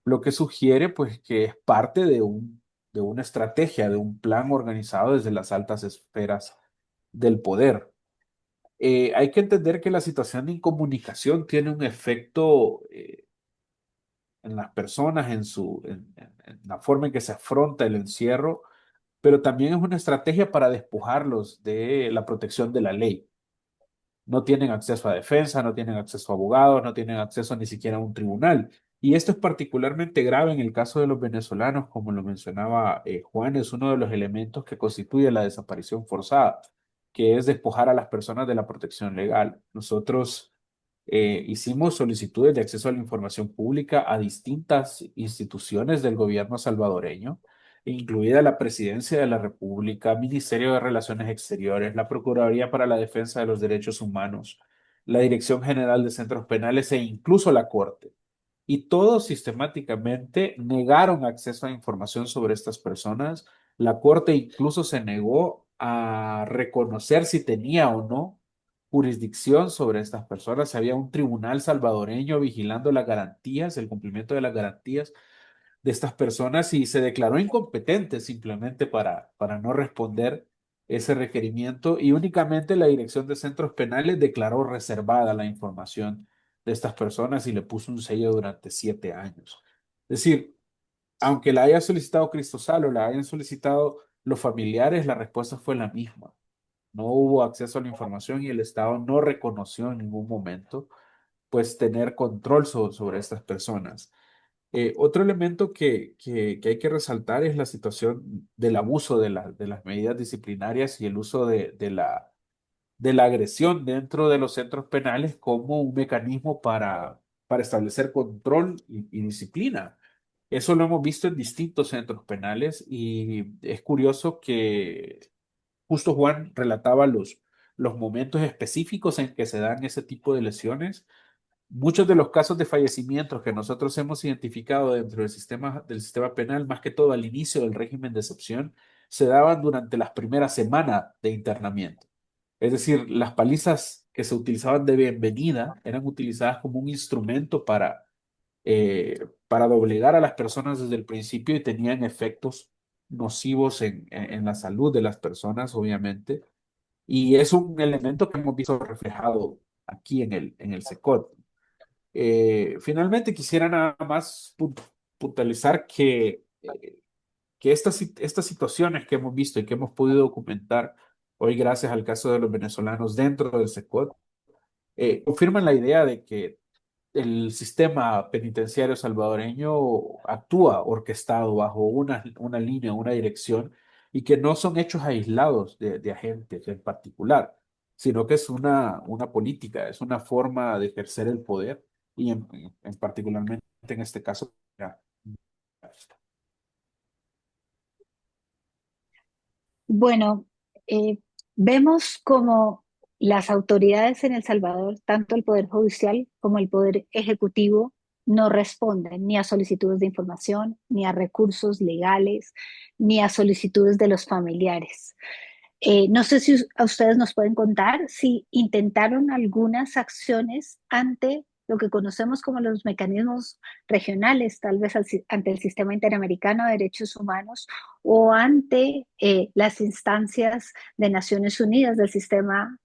lo que sugiere pues que es parte de una estrategia, de un plan organizado desde las altas esferas del poder. Hay que entender que la situación de incomunicación tiene un efecto en las personas, en la forma en que se afronta el encierro, pero también es una estrategia para despojarlos de la protección de la ley. No tienen acceso a defensa, no tienen acceso a abogados, no tienen acceso ni siquiera a un tribunal. Y esto es particularmente grave en el caso de los venezolanos, como lo mencionaba Juan, es uno de los elementos que constituye la desaparición forzada, que es despojar a las personas de la protección legal. Nosotros hicimos solicitudes de acceso a la información pública a distintas instituciones del gobierno salvadoreño, incluida la Presidencia de la República, Ministerio de Relaciones Exteriores, la Procuraduría para la Defensa de los Derechos Humanos, la Dirección General de Centros Penales e incluso la Corte. Y todos sistemáticamente negaron acceso a información sobre estas personas. La Corte incluso se negó a reconocer si tenía o no jurisdicción sobre estas personas. Había un tribunal salvadoreño vigilando las garantías, el cumplimiento de las garantías de estas personas y se declaró incompetente simplemente para no responder ese requerimiento y únicamente la Dirección de Centros Penales declaró reservada la información de estas personas y le puso un sello durante 7 años. Es decir, aunque la haya solicitado Cristosal o la hayan solicitado los familiares, la respuesta fue la misma. No hubo acceso a la información y el Estado no reconoció en ningún momento pues tener control sobre estas personas. Otro elemento que hay que resaltar es la situación del abuso de las medidas disciplinarias y el uso de la agresión dentro de los centros penales como un mecanismo para establecer control y disciplina. Eso lo hemos visto en distintos centros penales y es curioso que justo Juan relataba los momentos específicos en que se dan ese tipo de lesiones. Muchos de los casos de fallecimientos que nosotros hemos identificado dentro del sistema penal, más que todo al inicio del régimen de excepción, se daban durante las primeras semanas de internamiento. Es decir, las palizas que se utilizaban de bienvenida eran utilizadas como un instrumento para doblegar a las personas desde el principio y tenían efectos nocivos en la salud de las personas, obviamente. Y es un elemento que hemos visto reflejado aquí en el SECOT. Finalmente quisiera nada más puntualizar que estas situaciones que hemos visto y que hemos podido documentar hoy gracias al caso de los venezolanos dentro del SECOT, confirman la idea de que el sistema penitenciario salvadoreño actúa orquestado bajo una línea, una dirección, y que no son hechos aislados de agentes en particular, sino que es una política, es una forma de ejercer el poder, y particularmente en este caso. Ya. Bueno, vemos como las autoridades en El Salvador, tanto el Poder Judicial como el Poder Ejecutivo, no responden ni a solicitudes de información, ni a recursos legales, ni a solicitudes de los familiares. No sé si a ustedes nos pueden contar si intentaron algunas acciones ante lo que conocemos como los mecanismos regionales, tal vez ante el Sistema Interamericano de Derechos Humanos o ante las instancias de Naciones Unidas del Sistema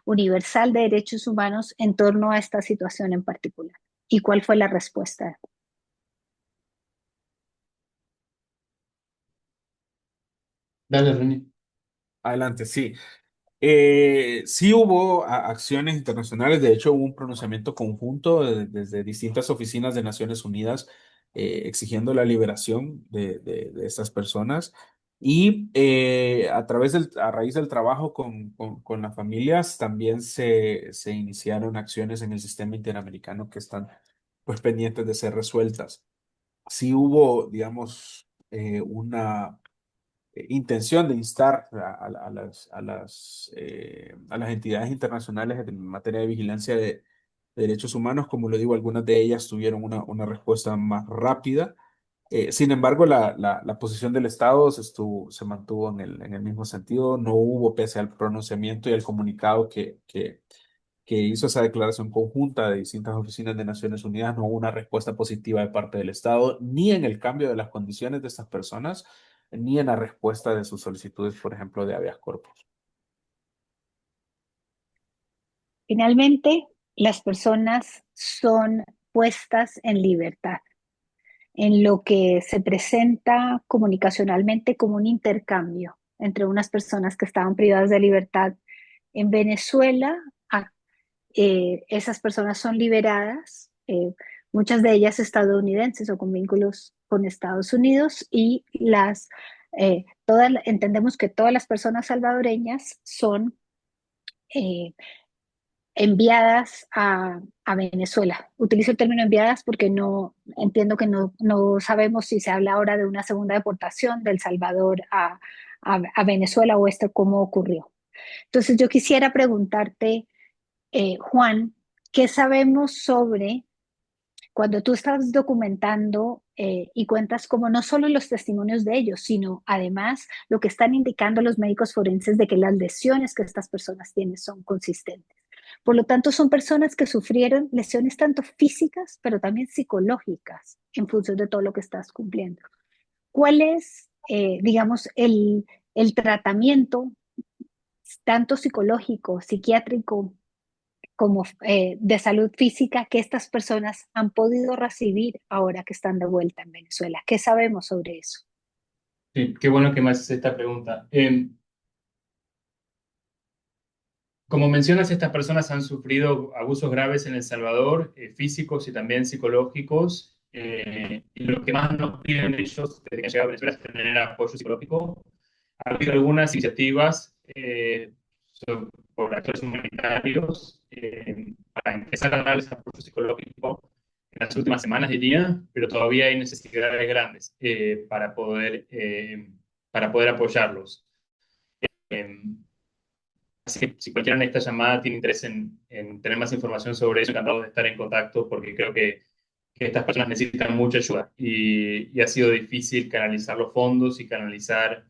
Universal de Derechos Humanos en torno a esta situación en particular. ¿Y cuál fue la respuesta? Dale, René. Adelante, sí. Sí hubo acciones internacionales, de hecho hubo un pronunciamiento conjunto desde distintas oficinas de Naciones Unidas exigiendo la liberación de estas personas y a raíz del trabajo con las familias también se iniciaron acciones en el sistema interamericano que están pues pendientes de ser resueltas. Sí hubo, digamos, una intención de instar a las entidades internacionales en materia de vigilancia de derechos humanos. Como lo digo, algunas de ellas tuvieron una respuesta más rápida. Sin embargo, la posición del Estado se mantuvo en el mismo sentido. No hubo, pese al pronunciamiento y al comunicado que hizo esa declaración conjunta de distintas oficinas de Naciones Unidas, no hubo una respuesta positiva de parte del Estado, ni en el cambio de las condiciones de estas personas, ni en la respuesta de sus solicitudes, por ejemplo, de habeas corpus. Finalmente, las personas son puestas en libertad, en lo que se presenta comunicacionalmente como un intercambio entre unas personas que estaban privadas de libertad en Venezuela. Esas personas son liberadas, muchas de ellas estadounidenses o con vínculos con Estados Unidos, y entendemos que todas las personas salvadoreñas son eh, enviadas a Venezuela. Utilizo el término enviadas porque no entiendo que no sabemos si se habla ahora de una segunda deportación de El Salvador a Venezuela o esto cómo ocurrió. Entonces yo quisiera preguntarte, Juan, ¿qué sabemos sobre cuando tú estás documentando y cuentas como no solo los testimonios de ellos, sino además lo que están indicando los médicos forenses de que las lesiones que estas personas tienen son consistentes? Por lo tanto, son personas que sufrieron lesiones tanto físicas, pero también psicológicas en función de todo lo que estás cumpliendo. ¿Cuál es, digamos, el tratamiento tanto psicológico, psiquiátrico, como de salud física que estas personas han podido recibir ahora que están de vuelta en Venezuela? ¿Qué sabemos sobre eso? Sí, qué bueno que me haces esta pregunta. Como mencionas, estas personas han sufrido abusos graves en El Salvador, físicos y también psicológicos. Y lo que más nos piden ellos desde que han llegado a Venezuela es tener apoyo psicológico. Ha habido algunas iniciativas por actores humanitarios para empezar a darles apoyo psicológico en las últimas semanas, diría, pero todavía hay necesidades grandes para poder apoyarlos. Eh, Así que si cualquiera en esta llamada tiene interés en tener más información sobre eso, encantado de estar en contacto porque creo que estas personas necesitan mucha ayuda y ha sido difícil canalizar los fondos y canalizar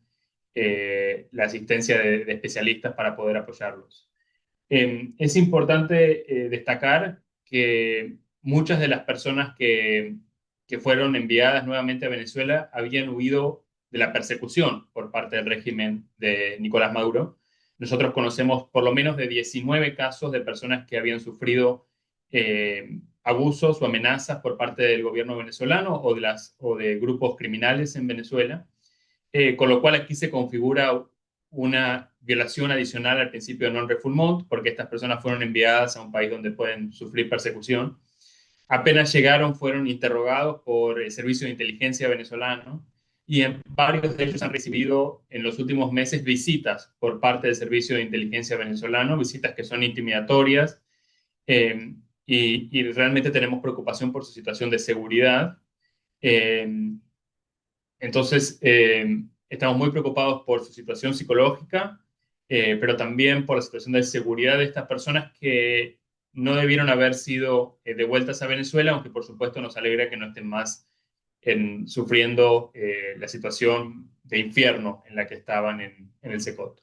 la asistencia de especialistas para poder apoyarlos. Es importante destacar que muchas de las personas que fueron enviadas nuevamente a Venezuela habían huido de la persecución por parte del régimen de Nicolás Maduro. Nosotros conocemos por lo menos de 19 casos de personas que habían sufrido abusos o amenazas por parte del gobierno venezolano o de grupos criminales en Venezuela, con lo cual aquí se configura una violación adicional al principio de non-refoulement, porque estas personas fueron enviadas a un país donde pueden sufrir persecución. Apenas llegaron, fueron interrogados por el Servicio de Inteligencia venezolano y varios de ellos han recibido en los últimos meses visitas por parte del Servicio de Inteligencia venezolano, visitas que son intimidatorias eh, y realmente tenemos preocupación por su situación de seguridad. Eh, entonces, estamos muy preocupados por su situación psicológica, pero también por la situación de seguridad de estas personas que no debieron haber sido devueltas a Venezuela, aunque por supuesto nos alegra que no estén más sufriendo la situación de infierno en la que estaban en el Secot.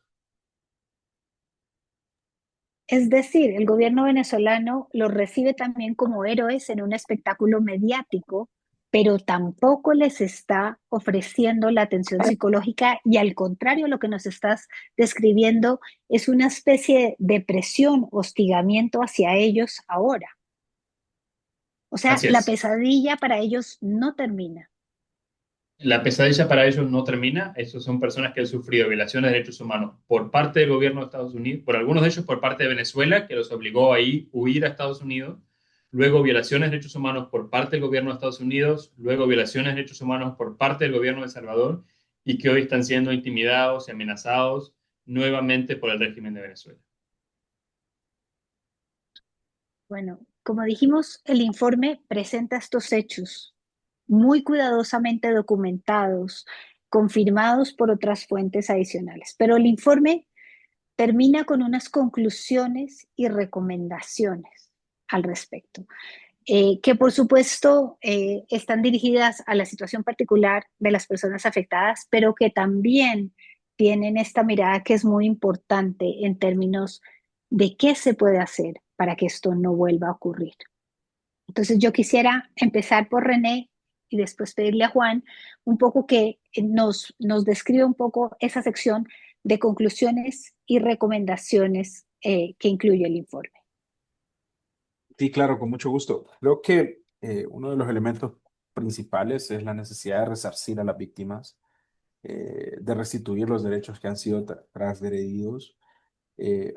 Es decir, el gobierno venezolano los recibe también como héroes en un espectáculo mediático, pero tampoco les está ofreciendo la atención psicológica y al contrario, lo que nos estás describiendo es una especie de presión, hostigamiento hacia ellos ahora. O sea, Así la es. pesadilla para ellos no termina. La pesadilla para ellos no termina. Estos son personas que han sufrido violaciones de derechos humanos por parte del gobierno de Estados Unidos, por algunos de ellos por parte de Venezuela, que los obligó a huir a Estados Unidos. Luego violaciones de derechos humanos por parte del gobierno de Estados Unidos. Luego violaciones de derechos humanos por parte del gobierno de El Salvador y que hoy están siendo intimidados y amenazados nuevamente por el régimen de Venezuela. Bueno, como dijimos, el informe presenta estos hechos muy cuidadosamente documentados, confirmados por otras fuentes adicionales, pero el informe termina con unas conclusiones y recomendaciones al respecto, que por supuesto están dirigidas a la situación particular de las personas afectadas, pero que también tienen esta mirada que es muy importante en términos de qué se puede hacer para que esto no vuelva a ocurrir. Entonces yo quisiera empezar por René y después pedirle a Juan un poco que nos describa un poco esa sección de conclusiones y recomendaciones que incluye el informe. Sí, claro, con mucho gusto. Creo que uno de los elementos principales es la necesidad de resarcir a las víctimas, de restituir los derechos que han sido transgredidos. Eh,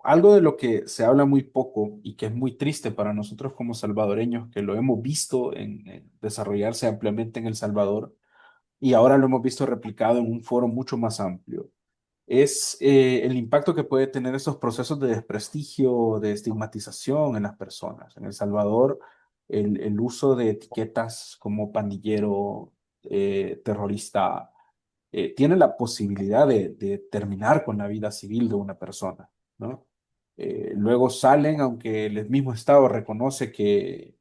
Algo de lo que se habla muy poco y que es muy triste para nosotros como salvadoreños, que lo hemos visto en desarrollarse ampliamente en El Salvador y ahora lo hemos visto replicado en un foro mucho más amplio. es el impacto que puede tener estos procesos de desprestigio, de estigmatización en las personas. En El Salvador, el uso de etiquetas como pandillero, terrorista, tiene la posibilidad de terminar con la vida civil de una persona, ¿no? Luego salen, aunque el mismo Estado reconoce que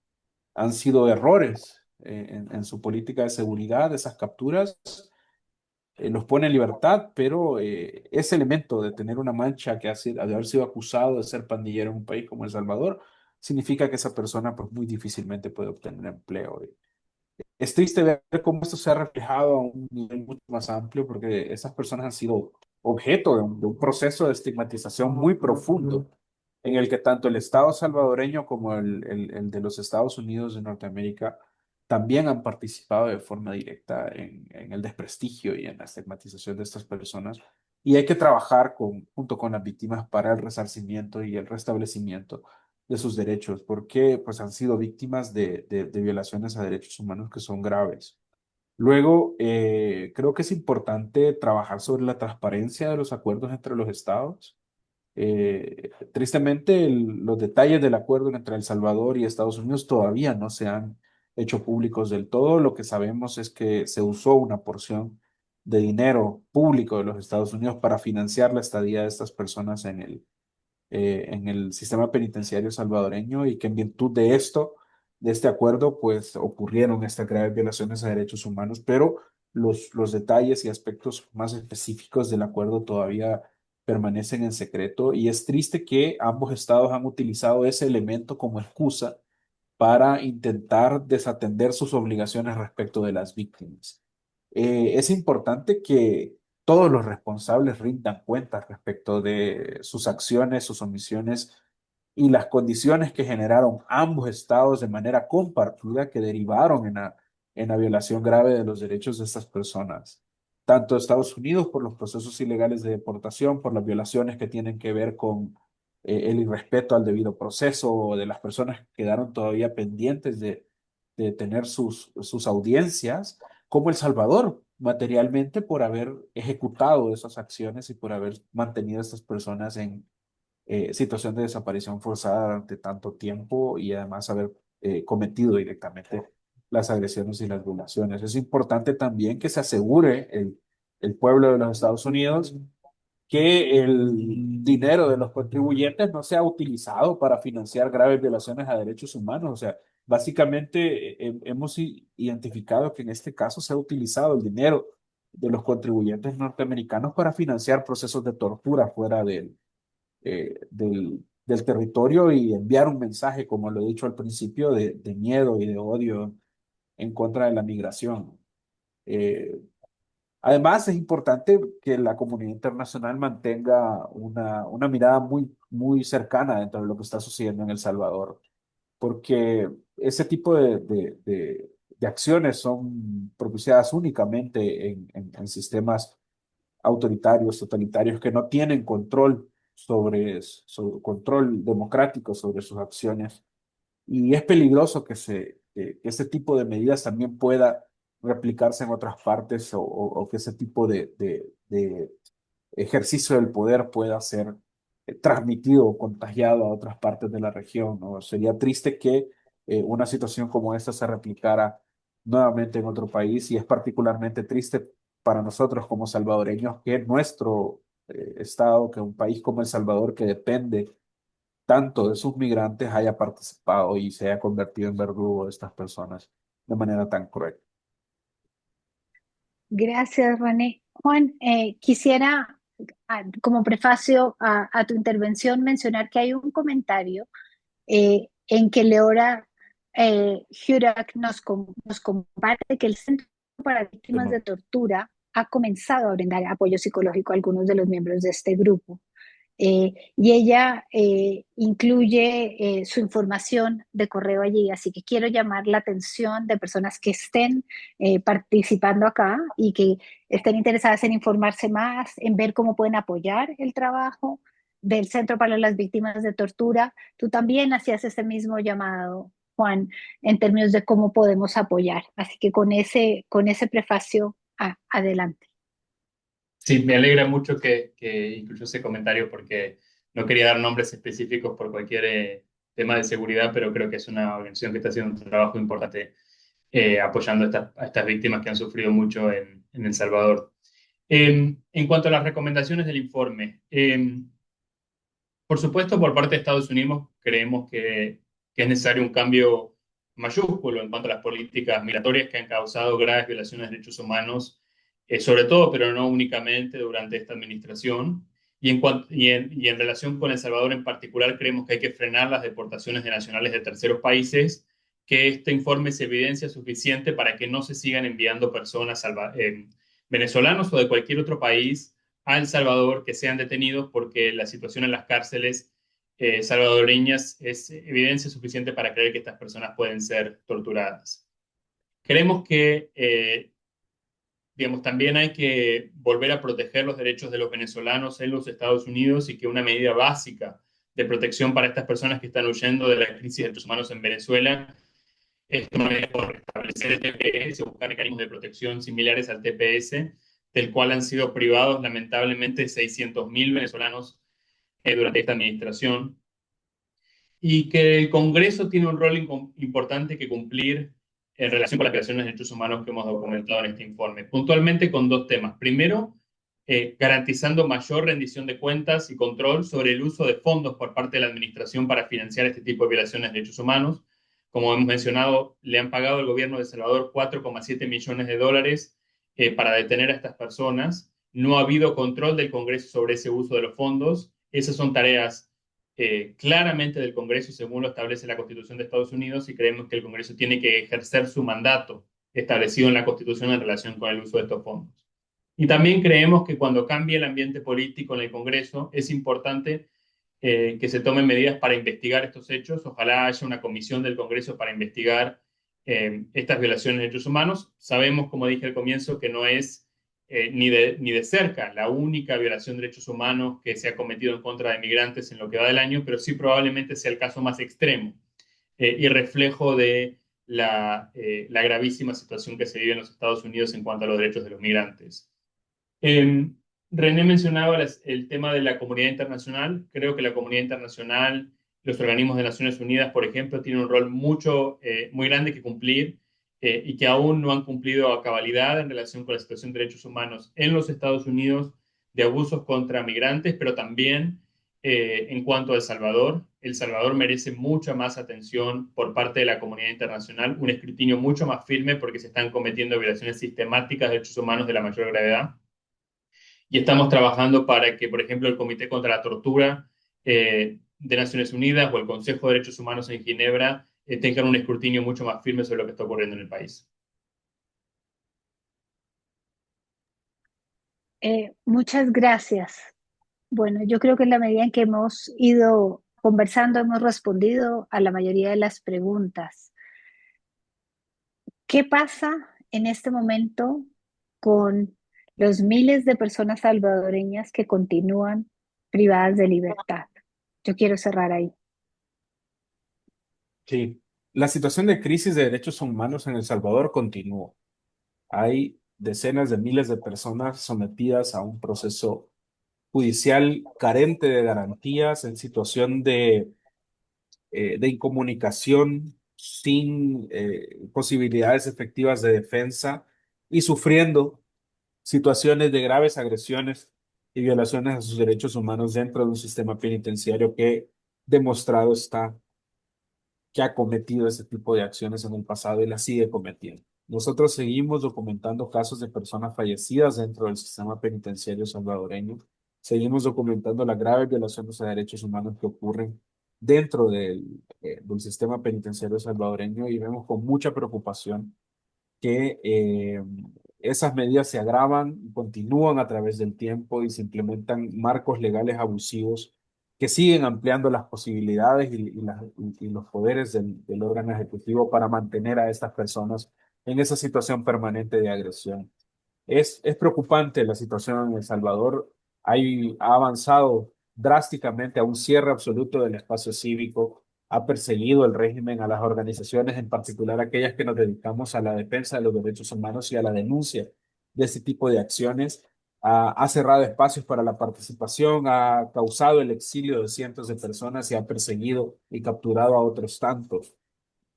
han sido errores en su política de seguridad, esas capturas los pone en libertad, pero ese elemento de tener una mancha de haber sido acusado de ser pandillero en un país como El Salvador, significa que esa persona pues, muy difícilmente puede obtener empleo. Es triste ver cómo esto se ha reflejado a un nivel mucho más amplio, porque esas personas han sido objeto de un proceso de estigmatización muy profundo, en el que tanto el Estado salvadoreño como el de los Estados Unidos de Norteamérica también han participado de forma directa en el desprestigio y en la estigmatización de estas personas. Y hay que trabajar junto con las víctimas para el resarcimiento y el restablecimiento de sus derechos, porque pues, han sido víctimas de violaciones a derechos humanos que son graves. Luego, creo que es importante trabajar sobre la transparencia de los acuerdos entre los estados. Tristemente, los detalles del acuerdo entre El Salvador y Estados Unidos todavía no se han hecho públicos del todo. Lo que sabemos es que se usó una porción de dinero público de los Estados Unidos para financiar la estadía de estas personas en el sistema penitenciario salvadoreño, y que en virtud de esto, de este acuerdo, pues ocurrieron estas graves violaciones a derechos humanos, pero los detalles y aspectos más específicos del acuerdo todavía permanecen en secreto, y es triste que ambos estados han utilizado ese elemento como excusa para intentar desatender sus obligaciones respecto de las víctimas. Es importante que todos los responsables rindan cuentas respecto de sus acciones, sus omisiones y las condiciones que generaron ambos estados de manera compartida que derivaron en la violación grave de los derechos de estas personas. Tanto Estados Unidos por los procesos ilegales de deportación, por las violaciones que tienen que ver con el irrespeto al debido proceso de las personas que quedaron todavía pendientes de tener sus audiencias, como El Salvador, materialmente por haber ejecutado esas acciones y por haber mantenido a estas personas en situación de desaparición forzada durante tanto tiempo, y además haber cometido directamente las agresiones y las violaciones. Es importante también que se asegure el pueblo de los Estados Unidos que el dinero de los contribuyentes no sea utilizado para financiar graves violaciones a derechos humanos. O sea, básicamente hemos identificado que en este caso se ha utilizado el dinero de los contribuyentes norteamericanos para financiar procesos de tortura fuera del territorio, y enviar un mensaje, como lo he dicho al principio, de miedo y de odio en contra de la migración. Eh, Además, es importante que la comunidad internacional mantenga una mirada muy cercana dentro de lo que está sucediendo en El Salvador, porque ese tipo de acciones son propiciadas únicamente en sistemas autoritarios, totalitarios, que no tienen control sobre control democrático sobre sus acciones. Y es peligroso que ese tipo de medidas también pueda replicarse en otras partes, o que ese tipo de ejercicio del poder pueda ser transmitido o contagiado a otras partes de la región, ¿no? Sería triste que una situación como esta se replicara nuevamente en otro país, y es particularmente triste para nosotros como salvadoreños que nuestro estado, que un país como El Salvador, que depende tanto de sus migrantes, haya participado y se haya convertido en verdugo de estas personas de manera tan cruel. Gracias, René. Juan, quisiera, como prefacio a tu intervención, mencionar que hay un comentario en que Leora Hurak nos comparte que el Centro para Víctimas de Bueno, Tortura ha comenzado a brindar apoyo psicológico a algunos de los miembros de este grupo. Y ella incluye su información de correo allí, así que quiero llamar la atención de personas que estén participando acá y que estén interesadas en informarse más, en ver cómo pueden apoyar el trabajo del Centro para las Víctimas de Tortura. Tú también hacías ese mismo llamado, Juan, en términos de cómo podemos apoyar. Así que con ese prefacio, adelante. Sí, me alegra mucho que incluyó ese comentario porque no quería dar nombres específicos por cualquier tema de seguridad, pero creo que es una organización que está haciendo un trabajo importante apoyando a estas víctimas que han sufrido mucho en El Salvador. En cuanto a las recomendaciones del informe, por supuesto, por parte de Estados Unidos creemos que es necesario un cambio mayúsculo en cuanto a las políticas migratorias que han causado graves violaciones de derechos humanos, sobre todo, pero no únicamente, durante esta administración. Y en relación con El Salvador en particular, creemos que hay que frenar las deportaciones de nacionales de terceros países, que este informe es evidencia suficiente para que no se sigan enviando personas venezolanos o de cualquier otro país a El Salvador que sean detenidos, porque la situación en las cárceles salvadoreñas es evidencia suficiente para creer que estas personas pueden ser torturadas. Creemos que, digamos, también hay que volver a proteger los derechos de los venezolanos en los Estados Unidos, y que una medida básica de protección para estas personas que están huyendo de la crisis de derechos humanos en Venezuela es restablecer el TPS, buscar mecanismos de protección similares al TPS, del cual han sido privados lamentablemente 600.000 venezolanos durante esta administración, y que el Congreso tiene un rol importante que cumplir en relación con las violaciones de derechos humanos que hemos documentado en este informe, puntualmente con dos temas. Primero, garantizando mayor rendición de cuentas y control sobre el uso de fondos por parte de la administración para financiar este tipo de violaciones de derechos humanos. Como hemos mencionado, le han pagado al gobierno de El Salvador 4,7 millones de dólares para detener a estas personas. No ha habido control del Congreso sobre ese uso de los fondos. Esas son tareas claramente del Congreso, según lo establece la Constitución de Estados Unidos, y creemos que el Congreso tiene que ejercer su mandato establecido en la Constitución en relación con el uso de estos fondos. Y también creemos que cuando cambie el ambiente político en el Congreso, es importante que se tomen medidas para investigar estos hechos. Ojalá haya una comisión del Congreso para investigar estas violaciones de derechos humanos. Sabemos, como dije al comienzo, que no es ni de cerca la única violación de derechos humanos que se ha cometido en contra de migrantes en lo que va del año, pero sí probablemente sea el caso más extremo y reflejo de la gravísima situación que se vive en los Estados Unidos en cuanto a los derechos de los migrantes. Eh, René mencionaba el tema de la comunidad internacional. Creo que la comunidad internacional, los organismos de Naciones Unidas, por ejemplo, tienen un rol muy grande que cumplir, y que aún no han cumplido a cabalidad en relación con la situación de derechos humanos en los Estados Unidos, de abusos contra migrantes, pero también en cuanto a El Salvador. El Salvador merece mucha más atención por parte de la comunidad internacional, un escrutinio mucho más firme, porque se están cometiendo violaciones sistemáticas de derechos humanos de la mayor gravedad. Y estamos trabajando para que, por ejemplo, el Comité contra la Tortura de Naciones Unidas o el Consejo de Derechos Humanos en Ginebra tengan un escrutinio mucho más firme sobre lo que está ocurriendo en el país. Muchas gracias. Bueno, yo creo que en la medida en que hemos ido conversando, hemos respondido a la mayoría de las preguntas. ¿Qué pasa en este momento con los miles de personas salvadoreñas que continúan privadas de libertad? Yo quiero cerrar ahí. Sí, la situación de crisis de derechos humanos en El Salvador continúa. Hay decenas de miles de personas sometidas a un proceso judicial carente de garantías, en situación de incomunicación, sin posibilidades efectivas de defensa y sufriendo situaciones de graves agresiones y violaciones a sus derechos humanos dentro de un sistema penitenciario que demostrado está que ha cometido ese tipo de acciones en el pasado y las sigue cometiendo. Nosotros seguimos documentando casos de personas fallecidas dentro del sistema penitenciario salvadoreño. Seguimos documentando las graves violaciones a derechos humanos que ocurren dentro del sistema penitenciario salvadoreño, y vemos con mucha preocupación que esas medidas se agravan y continúan a través del tiempo, y se implementan marcos legales abusivos que siguen ampliando las posibilidades y los poderes del órgano ejecutivo para mantener a estas personas en esa situación permanente de agresión. Es preocupante la situación en El Salvador. Ha avanzado drásticamente a un cierre absoluto del espacio cívico. Ha perseguido el régimen a las organizaciones, en particular aquellas que nos dedicamos a la defensa de los derechos humanos y a la denuncia de ese tipo de acciones. ha cerrado espacios para la participación, ha causado el exilio de cientos de personas y ha perseguido y capturado a otros tantos.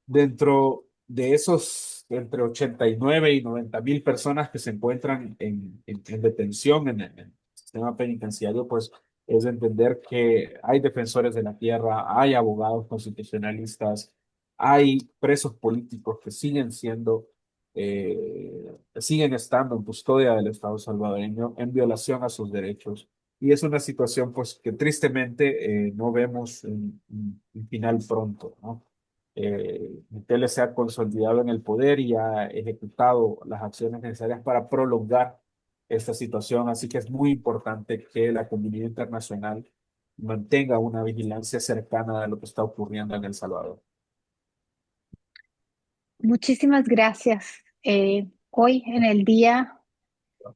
Dentro de esos entre 89 y 90.000 personas que se encuentran en detención en el sistema penitenciario, pues es de entender que hay defensores de la tierra, hay abogados constitucionalistas, hay presos políticos que siguen estando en custodia del Estado salvadoreño en violación a sus derechos. Y es una situación pues que tristemente no vemos un final pronto, ¿no? Bukele se ha consolidado en el poder y ha ejecutado las acciones necesarias para prolongar esta situación, así que es muy importante que la comunidad internacional mantenga una vigilancia cercana de lo que está ocurriendo en El Salvador. Muchísimas gracias. Hoy, en el Día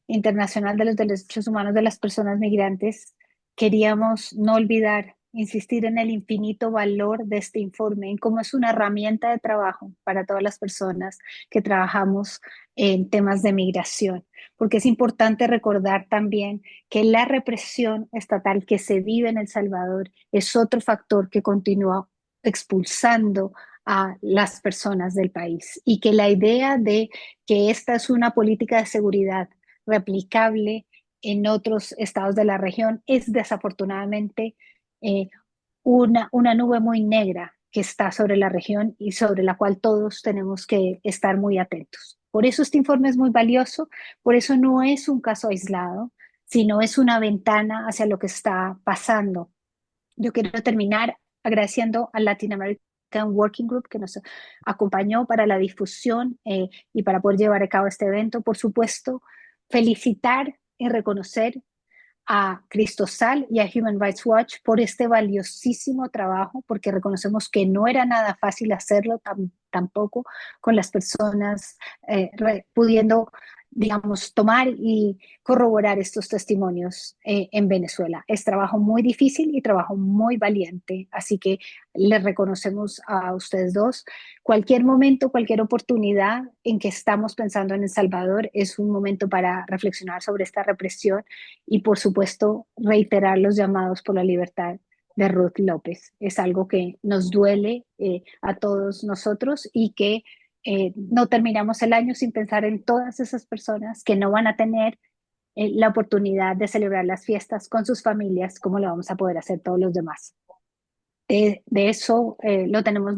Internacional de los Derechos Humanos de las Personas Migrantes, queríamos no olvidar, insistir en el infinito valor de este informe, en cómo es una herramienta de trabajo para todas las personas que trabajamos en temas de migración, porque es importante recordar también que la represión estatal que se vive en El Salvador es otro factor que continúa expulsando a las personas del país y que la idea de que esta es una política de seguridad replicable en otros estados de la región es desafortunadamente eh, una nube muy negra que está sobre la región y sobre la cual todos tenemos que estar muy atentos. Por eso este informe es muy valioso, por eso no es un caso aislado, sino es una ventana hacia lo que está pasando. Yo quiero terminar agradeciendo al Latin American Working Group que nos acompañó para la difusión y para poder llevar a cabo este evento. Por supuesto, felicitar y reconocer a Cristosal y a Human Rights Watch por este valiosísimo trabajo, porque reconocemos que no era nada fácil hacerlo tampoco con las personas pudiendo, digamos, tomar y corroborar estos testimonios en Venezuela. Es trabajo muy difícil y trabajo muy valiente, así que les reconocemos a ustedes dos. Cualquier momento, cualquier oportunidad en que estamos pensando en El Salvador es un momento para reflexionar sobre esta represión y por supuesto reiterar los llamados por la libertad de Ruth López. Es algo que nos duele a todos nosotros y que no terminamos el año sin pensar en todas esas personas que no van a tener la oportunidad de celebrar las fiestas con sus familias como lo vamos a poder hacer todos los demás. De eso lo tenemos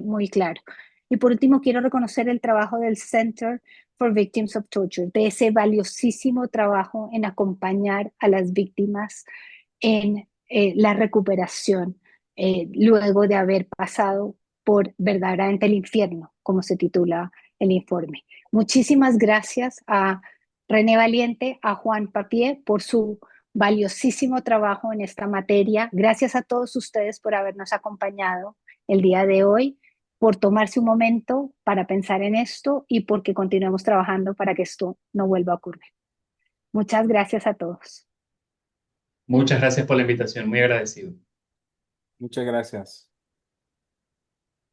muy claro. Y por último, quiero reconocer el trabajo del Center for Victims of Torture, de ese valiosísimo trabajo en acompañar a las víctimas en la recuperación luego de haber pasado por verdaderamente el infierno, como se titula el informe. Muchísimas gracias a René Valiente, a Juan Papié por su valiosísimo trabajo en esta materia. Gracias a todos ustedes por habernos acompañado el día de hoy, por tomarse un momento para pensar en esto y porque continuemos trabajando para que esto no vuelva a ocurrir. Muchas gracias a todos. Muchas gracias por la invitación, muy agradecido. Muchas gracias.